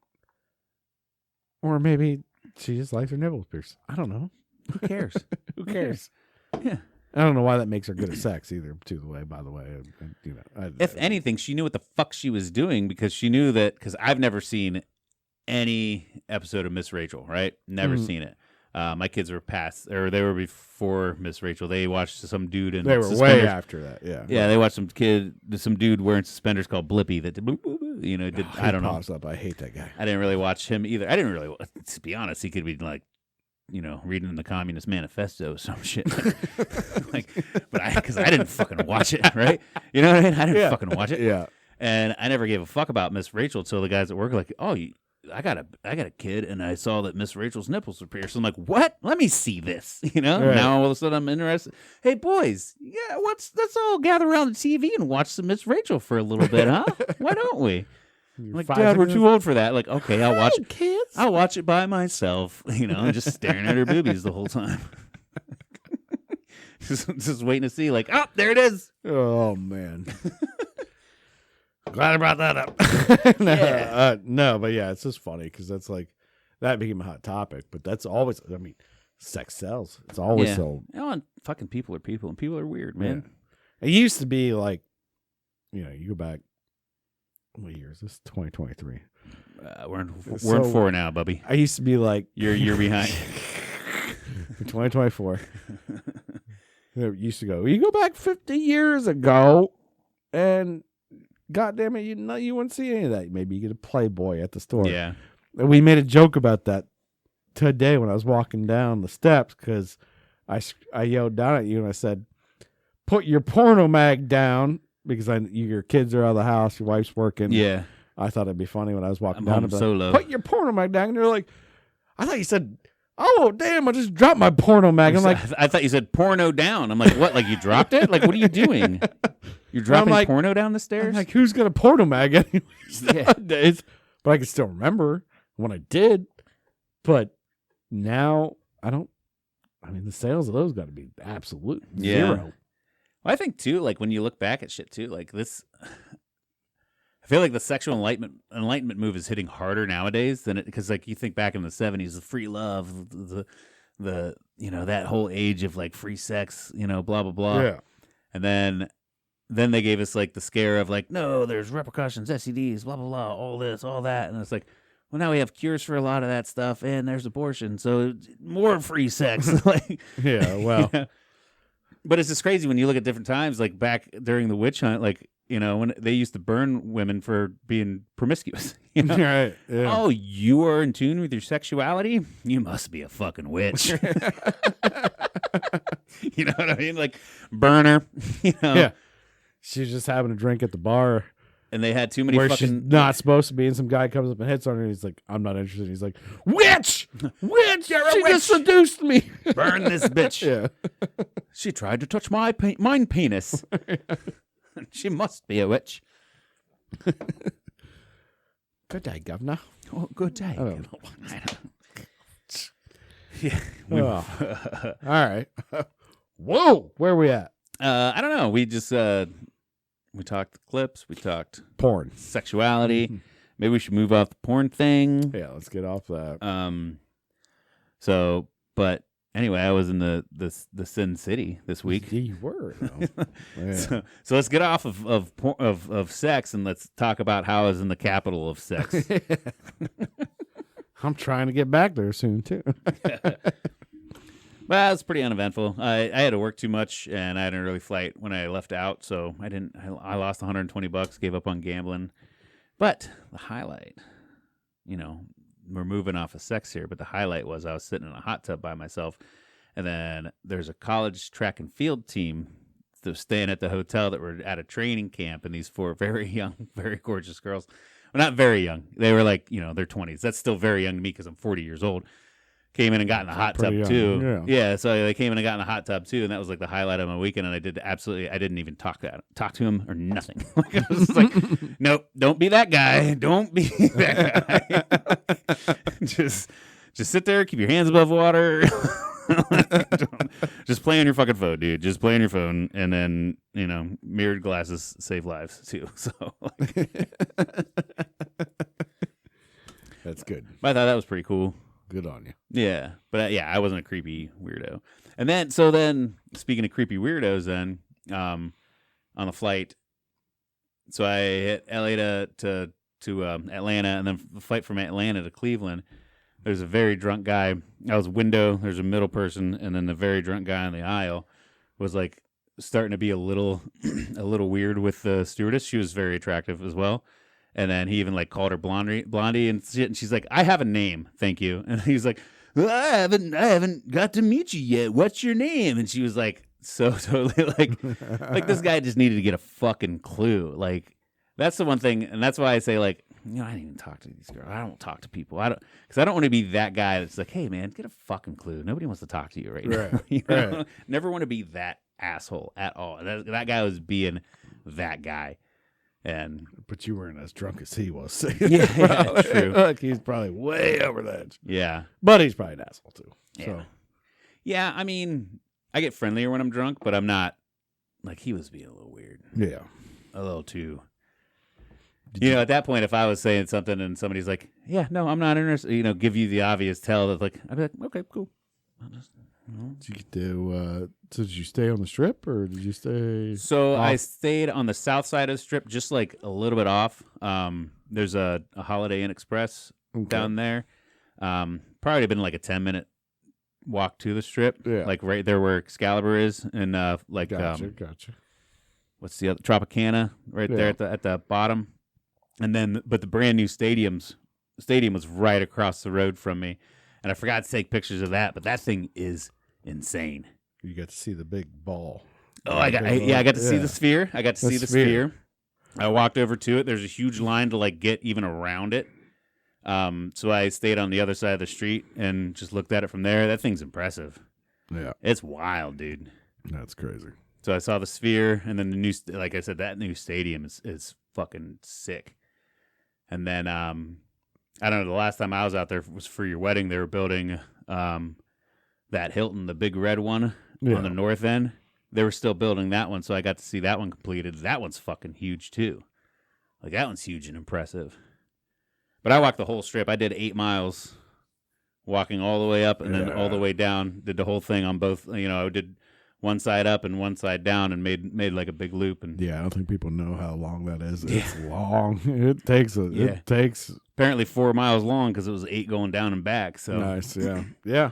Or maybe she just likes her nipples pierced. I don't know. Who cares? Who cares? Yeah. I don't know why that makes her good at sex either, by the way. You know, If anything, she knew what the fuck she was doing because she knew that. Because I've never seen any episode of Miss Rachel. Right? Never Mhm. seen it. My kids were past, or they were before Miss Rachel. They watched some dude in they were way suspenders. after that, yeah. Yeah, they watched some dude wearing suspenders called Blippy that did, you know, did I don't know. Pops up. I hate that guy. I didn't really watch him either. I didn't really, to be honest, he could be like, you know, reading the Communist Manifesto or some shit. Like, but because I didn't fucking watch it, right? You know what I mean? I didn't Yeah. fucking watch it. Yeah. And I never gave a fuck about Miss Rachel till the guys at work were like, oh, I got a kid, and I saw that Miss Rachel's nipples were pierced. I'm like, what? Let me see this. You know? Right. Now all of a sudden I'm interested. Hey boys, yeah, let's all gather around the TV and watch some Miss Rachel for a little bit, huh? Why don't we? I'm like, 5 Dad, we're seconds- too old for that. Like, okay, I'll watch. Hi, kids. I'll watch it by myself. You know, just staring at her boobies the whole time. just waiting to see. Like, oh, there it is. Oh man. Glad I brought that up. No, Yeah. no, but yeah, it's just funny because that's like that became a hot topic. But that's always, I mean, sex sells. It's always Yeah. sold. Oh, and fucking people are people, and people are weird, man. It used to be like, you know, you go back. What year is this? 2023. We're in So- 4 now, Bubby. I used to be like, You're behind. 2024. It used to go. You go back 50 years ago, and goddamn it, you wouldn't see any of that. Maybe you get a Playboy at the store. Yeah. And we made a joke about that today when I was walking down the steps because I yelled down at you and I said, "Put your porno mag down," because your kids are out of the house, your wife's working. Yeah. I thought it'd be funny when I was walking I'm down. home I'd be like, solo. Put your porno mag down. And they're like, I thought you said, "Oh damn, I just dropped my porno mag." I'm like, I thought you said porno down. I'm like, what? Like you dropped it? Like what are you doing? You're dropping like- porno down the I'm stairs? like, who's gonna porno mag anyways Yeah. nowadays? But I can still remember when I did. But now I don't. I mean, the sales of those got to be absolute Yeah. zero. Well, I think too, like when you look back at shit too, like this, I feel like the sexual enlightenment move is hitting harder nowadays than it, because like you think back in the 70s, the free love, the you know, that whole age of like free sex, you know, blah blah blah, Yeah. and then they gave us like the scare of like, no, there's repercussions, STDs, blah blah blah, all this, all that, and it's like, well, now we have cures for a lot of that stuff, and there's abortion, so more free sex, like. Yeah. Well. Yeah. But it's just crazy when you look at different times, like back during the witch hunt, like, you know, when they used to burn women for being promiscuous. You know? Right. Yeah. Oh, you are in tune with your sexuality? You must be a fucking witch. You know what I mean? Like, burner. You know? Yeah. She's just having a drink at the bar And they had too many where fucking. she's not supposed to be, and some guy comes up and hits on her, and he's like, "I'm not interested." He's like, "Witch, witch, You're a she witch." just seduced me." Burn this bitch. Yeah. She tried to touch mine penis. She must be a witch. Good day, governor. Oh, good day. I don't know. I don't- Yeah. Oh. All right. Whoa, where are we at? I don't know. We just we talked clips. We talked Porn. sexuality. Maybe we should move off the porn thing. Yeah, let's get off that. So, but anyway, I was in the Sin City this week. Yeah, you were. though. Yeah. So let's get off of sex and let's talk about how I was in the capital of sex. I'm trying to get back there soon too. Well, it's pretty uneventful. I had to work too much, and I had an early flight when I left out, so I didn't. I lost $120, gave up on gambling. But the highlight, we're moving off of sex here, but the highlight was I was sitting in a hot tub by myself, and then there's a college track and field team that was staying at the hotel that were at a training camp, and these 4 very young, very gorgeous girls. Well, not very young. They were like, their 20s. That's still very young to me because I'm 40 years old. Came in and got in the hot tub young, too. yeah. So they came in and got in the hot tub too, and that was like the highlight of my weekend. And I didn't even talk to him or nothing. Like, I was like, nope, don't be that guy. Don't be that guy. just sit there, keep your hands above water. Just play on your fucking phone, dude. Just play on your phone, and then mirrored glasses save lives too. So That's good. I thought that was pretty cool. Good on you. Yeah, but I wasn't a creepy weirdo. And then, speaking of creepy weirdos, then on the flight, so I hit LA to Atlanta, and then the flight from Atlanta to Cleveland. There's a very drunk guy. I was window. There's a middle person, and then the very drunk guy on the aisle was like starting to be a little weird with the stewardess. She was very attractive as well. And then he even like called her blondie and shit. And she's like, "I have a name, thank you." And he's like, "Well, I haven't got to meet you yet. What's your name?" And she was like, so totally like this guy just needed to get a fucking clue. Like that's the one thing, and that's why I say like, I didn't even talk to these girls. I don't talk to people. Because I don't want to be that guy that's like, "Hey man, get a fucking clue. Nobody wants to talk to you right now." Right. Never want to be that asshole at all. That guy was being that guy. But you weren't as drunk as he was. Yeah, true. Look, he's probably way over the edge. Yeah. But he's probably an asshole too. Yeah. So Yeah, I mean, I get friendlier when I'm drunk, but I'm not like he was being a little weird. yeah. A little too. At that point, if I was saying something and somebody's like, "Yeah, no, I'm not interested," give you the obvious tell that like, I'd be like, "Okay, cool." Did you get to so did you stay on the strip or did you stay So off? I stayed on the south side of the strip, just like a little bit off. There's a Holiday Inn Express down there. Probably been like a 10-minute walk to the strip. Yeah. Like right there where Excalibur is, and Gotcha. what's the other Tropicana right there at the bottom. And then, but the brand new stadium was right across the road from me, and I forgot to take pictures of that. But that thing is insane. You got to see the big ball. Oh, I got to see the sphere. I got to see the sphere. I walked over to it. There's a huge line to like get even around it. So I stayed on the other side of the street and just looked at it from there. That thing's impressive. Yeah. It's wild, dude. That's crazy. So I saw the sphere, and then the new, like I said, that new stadium is fucking sick. And then I don't know. The last time I was out there was for your wedding. They were building that Hilton, the big red one on the north end. They were still building that one, so I got to see that one completed. That one's fucking huge too. Like that one's huge and impressive. But I walked the whole strip. I did 8 miles, walking all the way up and then all the way down. Did the whole thing on both. I did one side up and one side down, and made like a big loop. And yeah, I don't think people know how long that is. It's long. It takes apparently 4 miles long because it was 8 going down and back. So nice. Yeah.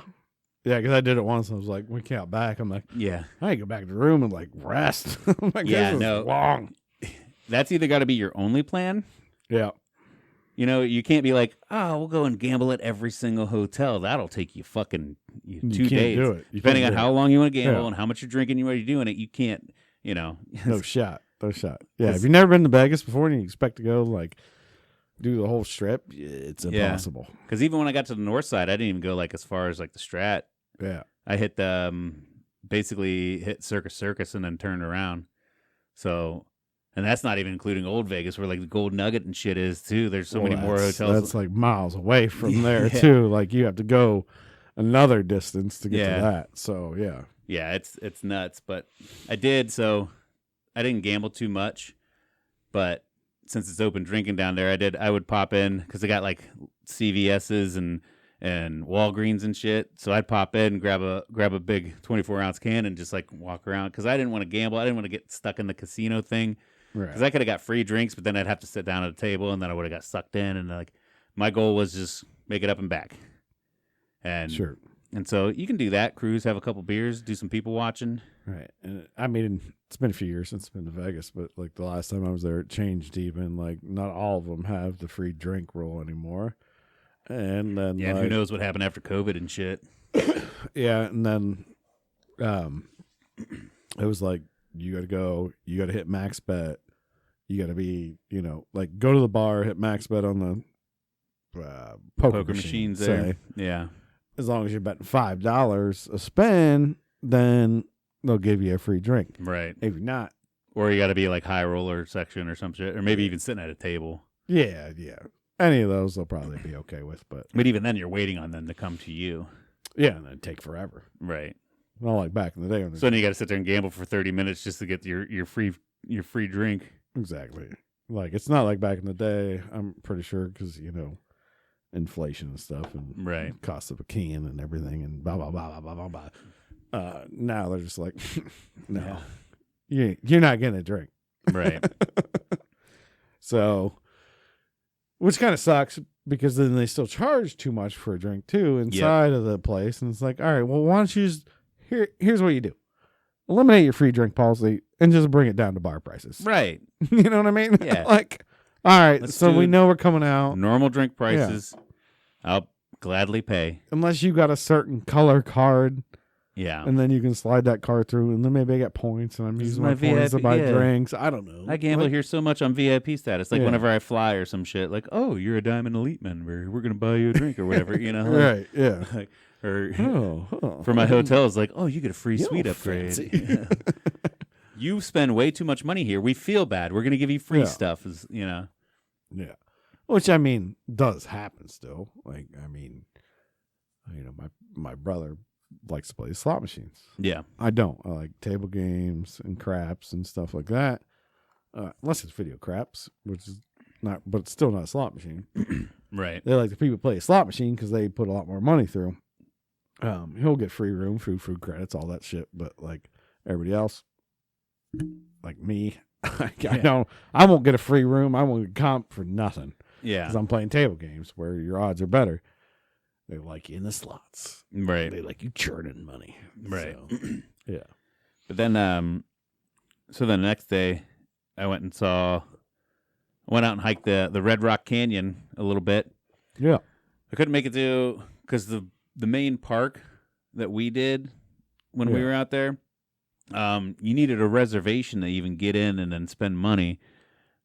Because I did it once. And I was like, we can't back. I'm like, yeah, I go back to the room and like rest. I'm like, yeah, this is no, long. That's either got to be your only plan. Yeah. You can't be like, "Oh, we'll go and gamble at every single hotel." That'll take you fucking 2 days. Do it. Depending on how long you want to gamble and how much you're drinking, you are doing it. You can't, No shot. Yeah. If you've never been to Vegas before and you expect to go like do the whole strip, it's impossible. Because even when I got to the north side, I didn't even go like as far as like the Strat. Yeah. I hit basically hit Circus and then turned around. So. And that's not even including Old Vegas, where like the Gold Nugget and shit is too. There's so many more hotels. That's like miles away from there too. Like you have to go another distance to get Yeah. to that. So yeah. Yeah, it's nuts. But I did, so I didn't gamble too much. But since it's open drinking down there, I would pop in because they got like CVS's and Walgreens and shit. So I'd pop in and grab a big 24-ounce can and just like walk around because I didn't want to gamble. I didn't want to get stuck in the casino thing because Right. I could have got free drinks, but then I'd have to sit down at a table and then I would have got sucked in. And like my goal was just make it up and back. And Sure. And so you can do that. Cruise, have a couple beers, do some people watching. Right. And I mean, it's been a few years since I've been to Vegas, but like the last time I was there, it changed even. Like, not all of them have the free drink rule anymore. And then, Yeah, and like, who knows what happened after COVID and shit. yeah. And then it was like, you got to go, you got to hit max bet. You got to be, like go to the bar, hit max bet on the poker Machines say. there. Yeah. As long as you're betting $5 a spin, then they'll give you a free drink. Right. If you're not, Or you got to be like high roller section or some shit. Or maybe even sitting at a table. yeah. Any of those they'll probably be okay with, but But even then, you're waiting on them to come to you. yeah, and it'd take forever. Right. Not like back in the day. When So then you got to sit there and gamble for 30 minutes just to get your free drink. exactly. Like, it's not like back in the day, I'm pretty sure, because, inflation and stuff and Right. cost of a can and everything and blah, blah, blah, blah, blah, blah, blah. Now they're just like, no, you're not getting a drink. Right. So, which kind of sucks because then they still charge too much for a drink too inside of the place. And it's like, all right, well, why don't you just, here's what you do. Eliminate your free drink policy and just bring it down to bar prices. Right. You know what I mean? Yeah. Like, all right, Let's so do we know we're coming out. Normal drink prices. I'll gladly pay. Unless you got a certain color card, Yeah. and then you can slide that card through, and then maybe I get points, and I'm This is using my my points to VIP, buy yeah. drinks. I don't know. I gamble Like, here so much on VIP status. Like Yeah. whenever I fly or some shit, like, oh, you're a Diamond Elite member. We're going to buy you a drink or whatever, you know? Right, yeah. Like, or Oh, for my hotel, it's like, oh, you get a free You're suite upgrade. fancy. You spend way too much money here. We feel bad. We're going to give you free Yeah. stuff. Is Yeah. Which, I mean, does happen still. Like, I mean, my brother likes to play slot machines. Yeah. I don't. I like table games and craps and stuff like that. Unless it's video craps, which is not, but it's still not a slot machine. Right. They like the people play a slot machine because they put a lot more money through. He'll get free room, food credits, all that shit. But like everybody else, like me, I won't get a free room. I won't get comp for nothing Yeah. because I'm playing table games where your odds are better. They like you in the slots. Right. They like you churning money. Right. So, yeah. But then, so the next day, I went out and hiked the Red Rock Canyon a little bit. Yeah. I couldn't make it to because the main park that we did when we Yeah. were out there, you needed a reservation to even get in and then spend money.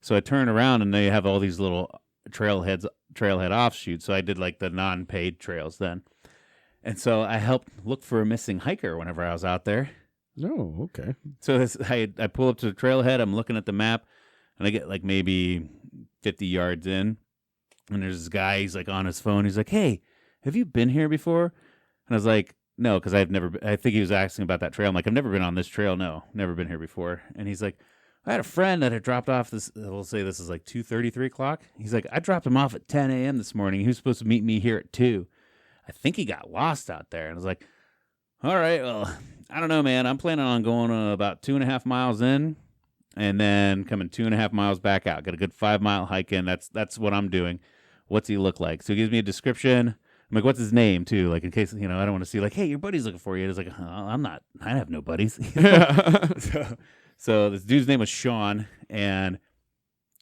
So I turned around and they have all these little trailhead offshoots. So I did like the non-paid trails then. And so I helped look for a missing hiker whenever I was out there. No, okay. So I pull up to the trailhead. I'm looking at the map, and I get like maybe 50 yards in, and there's this guy. He's like on his phone. He's like, "Hey, have you been here before?" And I was like, "No," because I've never. I think he was asking about that trail. I'm like, "I've never been on this trail. No, never been here before." And he's like, "I had a friend that had dropped off this. We'll say this is like 2:30, 3 o'clock." He's like, "I dropped him off at 10 a.m. this morning. He was supposed to meet me here at 2. I think he got lost out there." And I was like, "All right, well." I don't know, man. I'm planning on going about 2.5 miles in and then coming 2.5 miles back out. Got a good 5-mile hike in. That's what I'm doing. What's he look like? So he gives me a description. I'm like, what's his name, too? Like, in case, I don't want to see, like, hey, your buddy's looking for you. It's like, I have no buddies. So this dude's name was Sean. And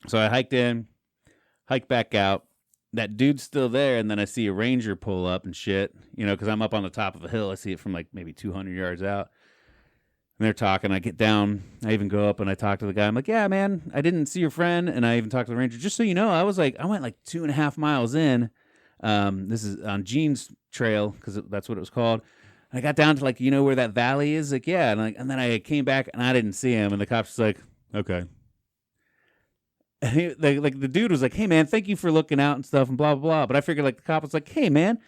so I hiked in, hiked back out. That dude's still there, and then I see a ranger pull up and shit, because I'm up on the top of a hill. I see it from like maybe 200 yards out. And they're talking. I get down. I even go up and I talk to the guy. I'm like, yeah, man, I didn't see your friend. And I even talked to the ranger. Just so you know, I went like 2.5 miles in. This is on Gene's Trail, because that's what it was called. And I got down to like, where that valley is? Like, yeah. And then I came back and I didn't see him. And the cop's just like, okay. And the dude was like, hey, man, thank you for looking out and stuff and blah, blah, blah. But I figured like the cop was like, hey, man,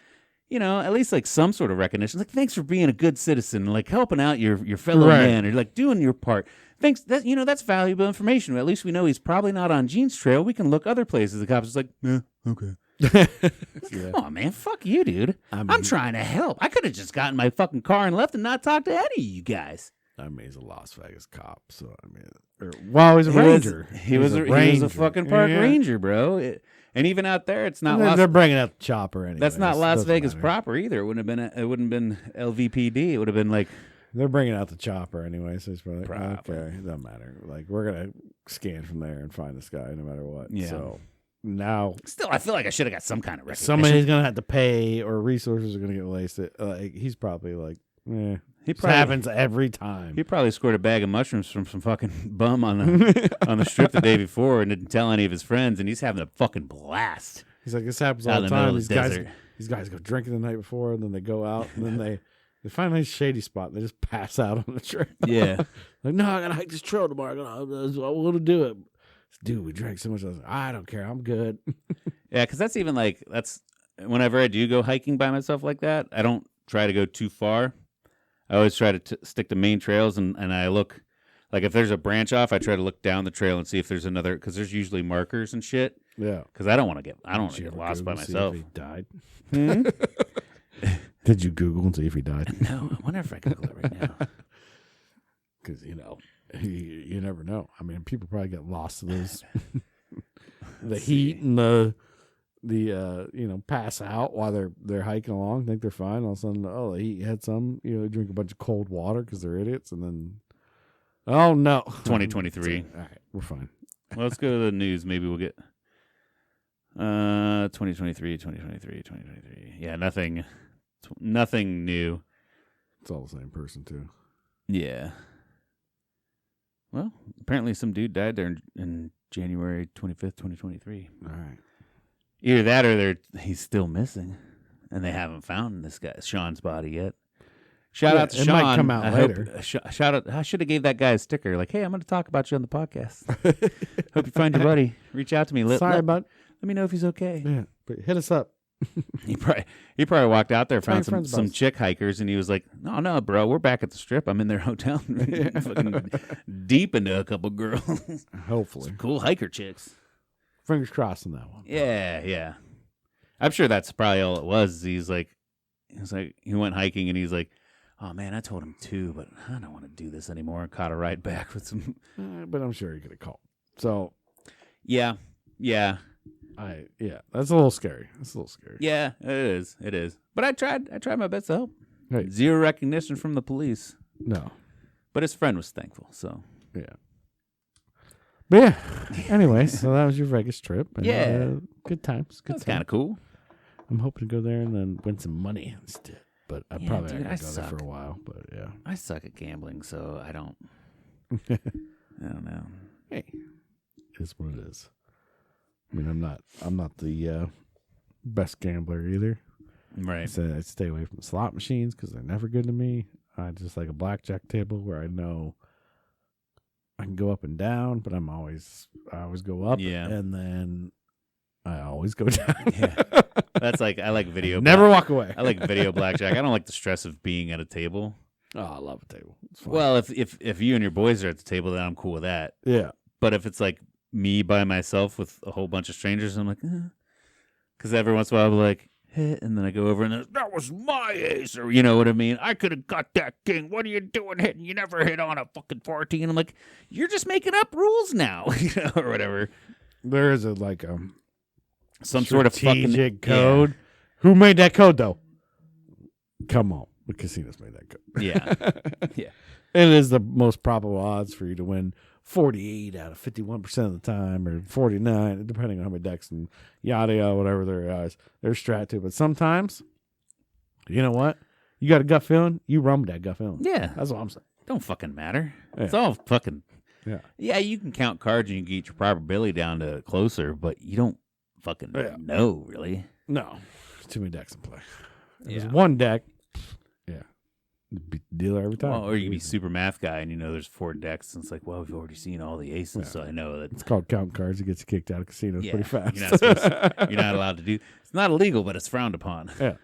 at least like some sort of recognition. Like, thanks for being a good citizen, like helping out your fellow Right. man, or like doing your part. Thanks. That's valuable information. At least we know he's probably not on Gene's trail. We can look other places. The cops is like, yeah, okay. Yeah. Come on, man. Fuck you, dude. I'm mean- trying to help. I could have just gotten my fucking car and left and not talked to any of you guys. I mean, he's a Las Vegas cop, so I mean, he's a ranger. He was a ranger. fucking park Yeah. ranger, bro. And even out there, it's not. And then they're bringing out the chopper anyway. That's not Las Doesn't Vegas matter. proper either. It wouldn't have been LVPD. It would have been like, They're bringing out the chopper anyway, so it's probably like, Probably. okay, it doesn't matter. Like, we're gonna scan from there and find this guy no matter what. Yeah. So now still, I feel like I should have got some kind of recognition. somebody's gonna have to pay, or resources are gonna get wasted. Like, he's probably like, He it probably happens every time. He probably scored a bag of mushrooms from some fucking bum on the strip the day before and didn't tell any of his friends, and he's having a fucking blast He's like, this happens out all in the the middle time. of the desert. These guys go drinking the night before, and then they go out, and then they find a nice shady spot, and they just pass out on the trail. Yeah. Like, no, I gotta hike this trail tomorrow. I want to do it. Dude, we drank so much. I was like, I don't care. I'm good. Yeah, because that's even like, that's whenever I do go hiking by myself like that, I don't try to go too far. I always try to stick to main trails, and I look, like if there's a branch off, I try to look down the trail and see if there's another, because there's usually markers and shit. Yeah. Because I don't want to get Did you get ever lost by Google, see myself. if he died? Hmm? Did you Google and see if he died? No, I wonder if I can Google it right now. Because, you never know. I mean, people probably get lost to those, the heat and the pass out while they're hiking along, think they're fine. All of a sudden, the heat had some, they drink a bunch of cold water because they're idiots. And then, oh no. 2023. All right, we're fine. Well, let's go to the news. Maybe we'll get 2023. Yeah, nothing new. It's all the same person, too. Yeah. Well, apparently some dude died there in January 25th, 2023. All right. Either that or he's still missing, and they haven't found this guy, Sean's body yet. Shout out to it Sean. might come out later. Shout out. I should have gave that guy a sticker. Like, hey, I'm going to talk about you on the podcast. Hope you find your buddy. Reach out to me. Sorry let about. me know if he's okay. Yeah, but hit us up. He probably walked out there, Tell your found friends about some us. chick hikers, and he was like, no, bro, we're back at the strip. I'm in their hotel. Fucking deep into a couple girls. Hopefully, Cool hiker chicks. fingers crossed on that one. Yeah. I'm sure that's probably all it was. He went hiking, and he's like, oh man, I told him too, but I don't want to do this anymore. And caught a ride back with some. But I'm sure he could have called. So Yeah. that's a little scary. Yeah, it is. But I tried my best to help. Right. Zero recognition from the police, No. but his friend was thankful. So Yeah. But yeah. Anyway, so that was your Vegas trip. And, Yeah. good times. Good that's time. kind of cool. I'm hoping to go there and then win some money instead. But I Yeah, probably dude, ain't I gonna go there suck. for a while. But yeah. I suck at gambling, so I don't. I don't know. Hey, it's what it is. I mean, I'm not the best gambler either. Right. So I stay away from slot machines because they're never good to me. I just like a blackjack table where I know I can go up and down, but I always go up, Yeah. and then I always go down. Yeah. That's like, I like video. Never walk away. I like video blackjack. I don't like the stress of being at a table. Oh, I love a table. It's fun. Well, if you and your boys are at the table, then I'm cool with that. yeah, But if it's like me by myself with a whole bunch of strangers, I'm like, because every once in a while I'll be like, hit, and then I go over and then, that was my ace, or you know what I mean? I could have got that king. What are you doing hitting? You never hit on a fucking 14. I'm like, you're just making up rules now, or whatever. there is a Some sort of fucking strategic code. Yeah. Who made that code though? Come on, the casinos made that code. Yeah. It is the most probable odds for you to win 48 out of 51% of the time, or 49, depending on how many decks and yada yada, whatever their strat to. But sometimes, you know what? You got a gut feeling, you run with that gut feeling. Yeah. That's what I'm saying. Don't fucking matter. Yeah. It's all fucking. Yeah. Yeah, you can count cards and you can get your probability down to closer, but you don't fucking know, really. No, too many decks in play. There's Yeah. one deck. Yeah. Beat the dealer every time. Well, or you can be super math guy and you know there's 4 decks and it's like, well, we've already seen all the aces, so I know that. It's called count cards. It gets you kicked out of casinos pretty fast. You're not allowed to do. It's not illegal, but it's frowned upon. Yeah.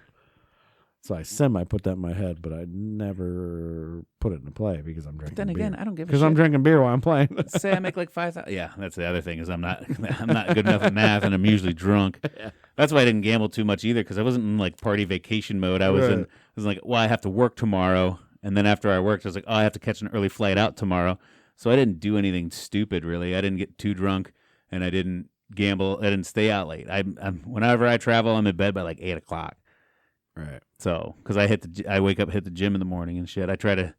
So I put that in my head, but I never put it into play because I'm drinking. Then beer. again, I don't give a shit. Because I'm drinking beer while I'm playing. Say I make like 5,000. Yeah, that's the other thing is I'm not good enough at math, and I'm usually drunk. Yeah. That's why I didn't gamble too much either, because I wasn't in like party vacation mode. I was like, well, I have to work tomorrow, and then after I worked, I was like, oh, I have to catch an early flight out tomorrow. So I didn't do anything stupid really. I didn't get too drunk, and I didn't gamble. I didn't stay out late. I'm whenever I travel, I'm in bed by like 8:00. Right. So, because I wake up, hit the gym in the morning and shit. I try to,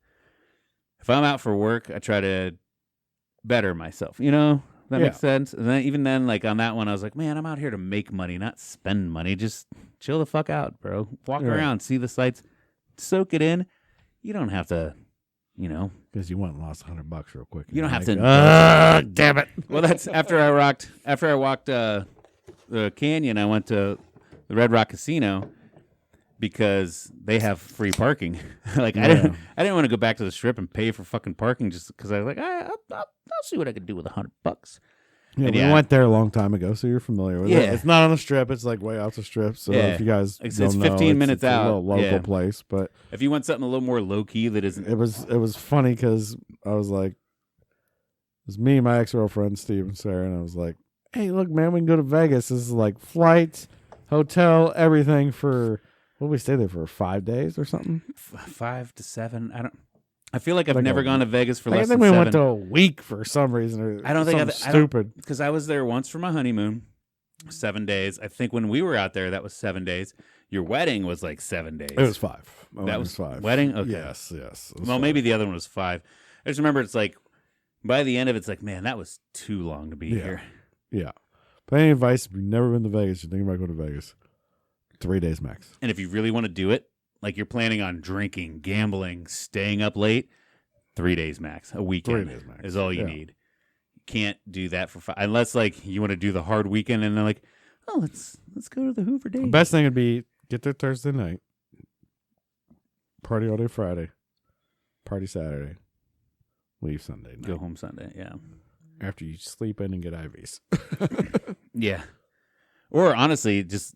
if I'm out for work, I try to better myself. You know, that makes sense. And then even then, like on that one, I was like, man, I'm out here to make money, not spend money. Just chill the fuck out, bro. Walk around, see the sights, soak it in. You don't have to, you know, Because you went and lost $100 real quick. you don't have like, to. Damn it. Well, that's after I walked the canyon. I went to the Red Rock Casino because they have free parking. Like I didn't want to go back to the Strip and pay for fucking parking just because I was like, I'll see what I could do with $100. Yeah, And we went there a long time ago, so you're familiar with it. Yeah. It's not on the Strip. It's like way off the Strip. So if you guys It's don't 15 know, minutes it's a out. little local Yeah. place. But If you want something a little more low key that isn't, it was funny because I was like, it was me, my ex-girlfriend, Steve, and Sarah, and I was like, hey, look, man, we can go to Vegas. This is like flights, hotel, everything for, what did we stay there for, 5 days or something? 5 to 7. I feel like I've Like never a- gone to Vegas for I less think than we 7. went to a week for some reason. Or I don't think something I don't- stupid. Because I was there once for my honeymoon, 7 days. I think when we were out there, that was 7 days. Your wedding was like 7 days. It was 5. Oh, That it was 5. wedding? Okay. Yes. It was Well, 5. maybe the other one was 5. I just remember it's like, by the end of it, it's like, man, that was too long to be Yeah. here. Yeah. But any advice, if you've never been to Vegas, you're thinking about going to Vegas, 3 days max. And if you really want to do it, like you're planning on drinking, gambling, staying up late, 3 days max. A weekend 3 days max. is all you Yeah. need. You can't do that for 5. Unless, like, you want to do the hard weekend and they're like, oh, let's go to the Hoover The Days. best thing would be get there Thursday night, party all day Friday, party Saturday, leave Sunday night. Go home Sunday, yeah. After you sleep in and get IVs. Yeah. Or honestly, just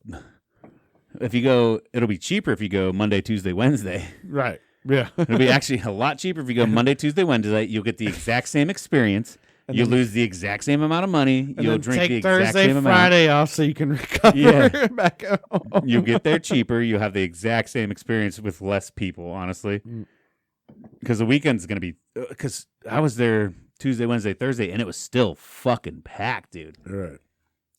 if you go, it'll be cheaper if you go Monday, Tuesday, Wednesday. Right. Yeah. It'll be actually a lot cheaper if you go Monday, Tuesday, Wednesday. You'll get the exact same experience. And You'll then- lose the exact same amount of money. And You'll then drink take the exact Thursday, same amount. Friday off so you can recover Yeah. back home. You get there cheaper. You have the exact same experience with less people, honestly. Mm. Because the weekend's going to be, because I was there Tuesday, Wednesday, Thursday, and it was still fucking packed, dude. Right.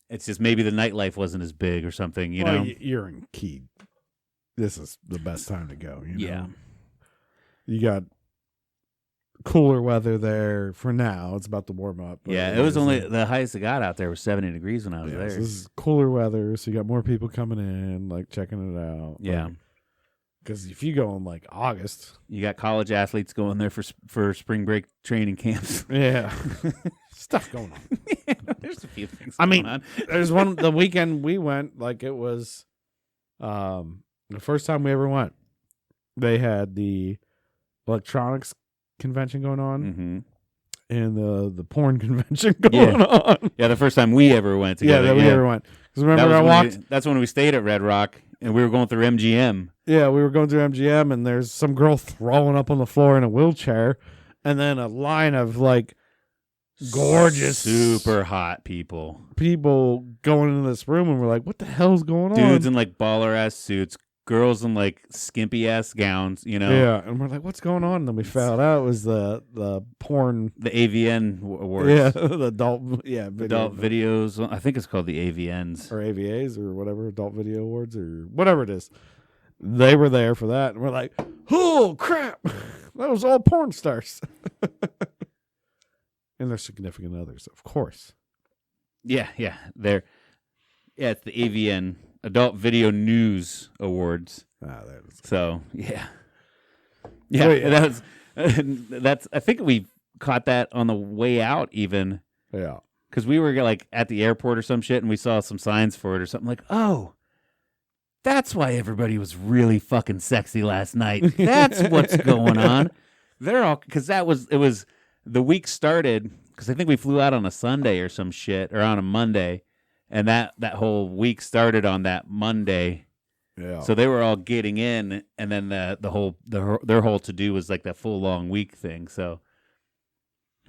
It's just maybe the nightlife wasn't as big or something, you know? You're in Key. This is the best time to go. You know? Yeah. You got cooler weather there for now. It's about to warm up. but Yeah, it was only, is- the highest it got out there was 70 degrees when I was yeah, there. so this is cooler weather, so you got more people coming in, like checking it out. Yeah. Because if you go in like August, You got college athletes going there for spring break training camps. yeah, stuff going on. There's a few things I going mean, on. There's one the weekend we went, like it was the first time we ever went. They had the electronics convention going on Mm-hmm. and the porn convention going on. Yeah, the first time we ever went Yeah, together. that we ever went. Because remember, I walked. That's when we stayed at Red Rock, and we were going through MGM. Yeah, we were going through MGM, and there's some girl throwing up on the floor in a wheelchair, and then a line of like gorgeous, super hot people, people going into this room, and we're like, "What the hell's going on?" dudes in like baller ass suits, girls in like skimpy ass gowns. You know, Yeah, and we're like, "What's going on?" And then we found out it was the porn. the AVN awards. Yeah, the adult. Yeah, Adult videos. I think it's called the AVNs. or AVAs or whatever, adult video awards or whatever it is. They were there for that, and we're like, "Oh crap, that was all porn stars." And their significant others, of course. Yeah, they're it's the AVN Adult Video News Awards. Ah, that is. So yeah, Wait, that was that's. I think we caught that on the way out, even Yeah. because we were like at the airport or some shit, and we saw some signs for it or something. Like, oh, that's why everybody was really fucking sexy last night. That's what's going on. They're all because it was the week started because I think we flew out on a Sunday or some shit or on a Monday, and that whole week started on that Monday. Yeah. So they were all getting in, and then their whole to do was like that full long week thing. So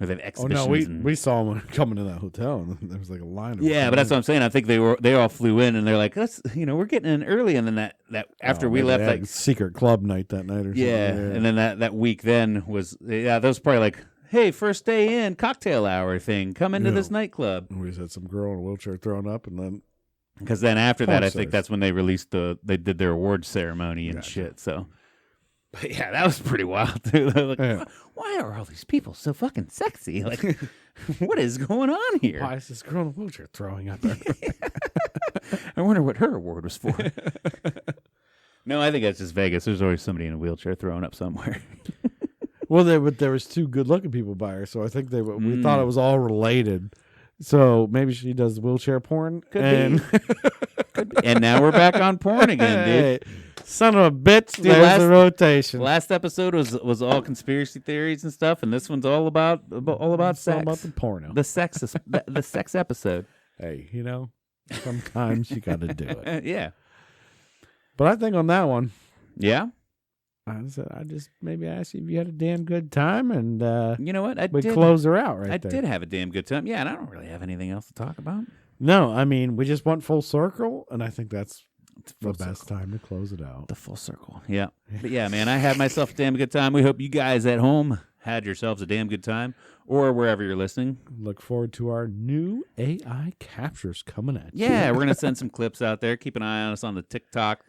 or they have Oh exhibitions. no, we saw them coming to that hotel, and there was like a line. Of Yeah, but that's what I'm saying. I think they all flew in, and they're like, let's, we're getting in early, and then that after we left, like secret club night that night or something. yeah, and then that week then was that was probably like, hey, first day in cocktail hour thing, come into this nightclub. And we just had some girl in a wheelchair thrown up, and then because then after that, I stars. think that's when they released they did their awards ceremony and shit. So. But yeah, that was pretty wild too. Like, why are all these people so fucking sexy? Like, what is going on here? Why is this girl in a wheelchair throwing up? I wonder what her award was for. No, I think that's just Vegas. There's always somebody in a wheelchair throwing up somewhere. Well, there was two good-looking people by her, so I think we thought it was all related. So maybe she does wheelchair porn. Could be. And now we're back on porn again, dude. Hey, son of a bitch, there's a rotation. Last episode was all conspiracy theories and stuff, and this one's all about It's sex. all about the porno. The sex episode. Hey, sometimes you got to do it. Yeah. But I think on that one, Yeah. I just maybe asked you if you had a damn good time, and You know what? we close her out right I there. did have a damn good time. Yeah, and I don't really have anything else to talk about. No, I mean, we just went full circle, and I think that's the best time to close it out. The full circle. Yeah. But yeah, man, I had myself a damn good time. We hope you guys at home had yourselves a damn good time, or wherever you're listening. Look forward to our new AI captures coming at you. Yeah, we're gonna send some clips out there. Keep an eye on us on the TikTok.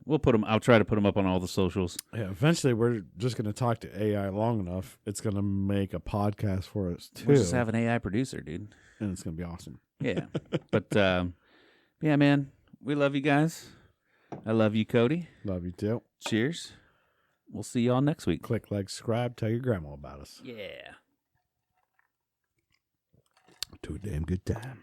We'll put them. I'll try to put them up on all the socials. Yeah, eventually we're just going to talk to AI long enough. It's going to make a podcast for us too. We'll just have an AI producer, dude. And it's going to be awesome. Yeah. But yeah, man, we love you guys. I love you, Cody. Love you too. Cheers. We'll see y'all next week. Click like, subscribe, tell your grandma about us. Yeah. To a damn good time.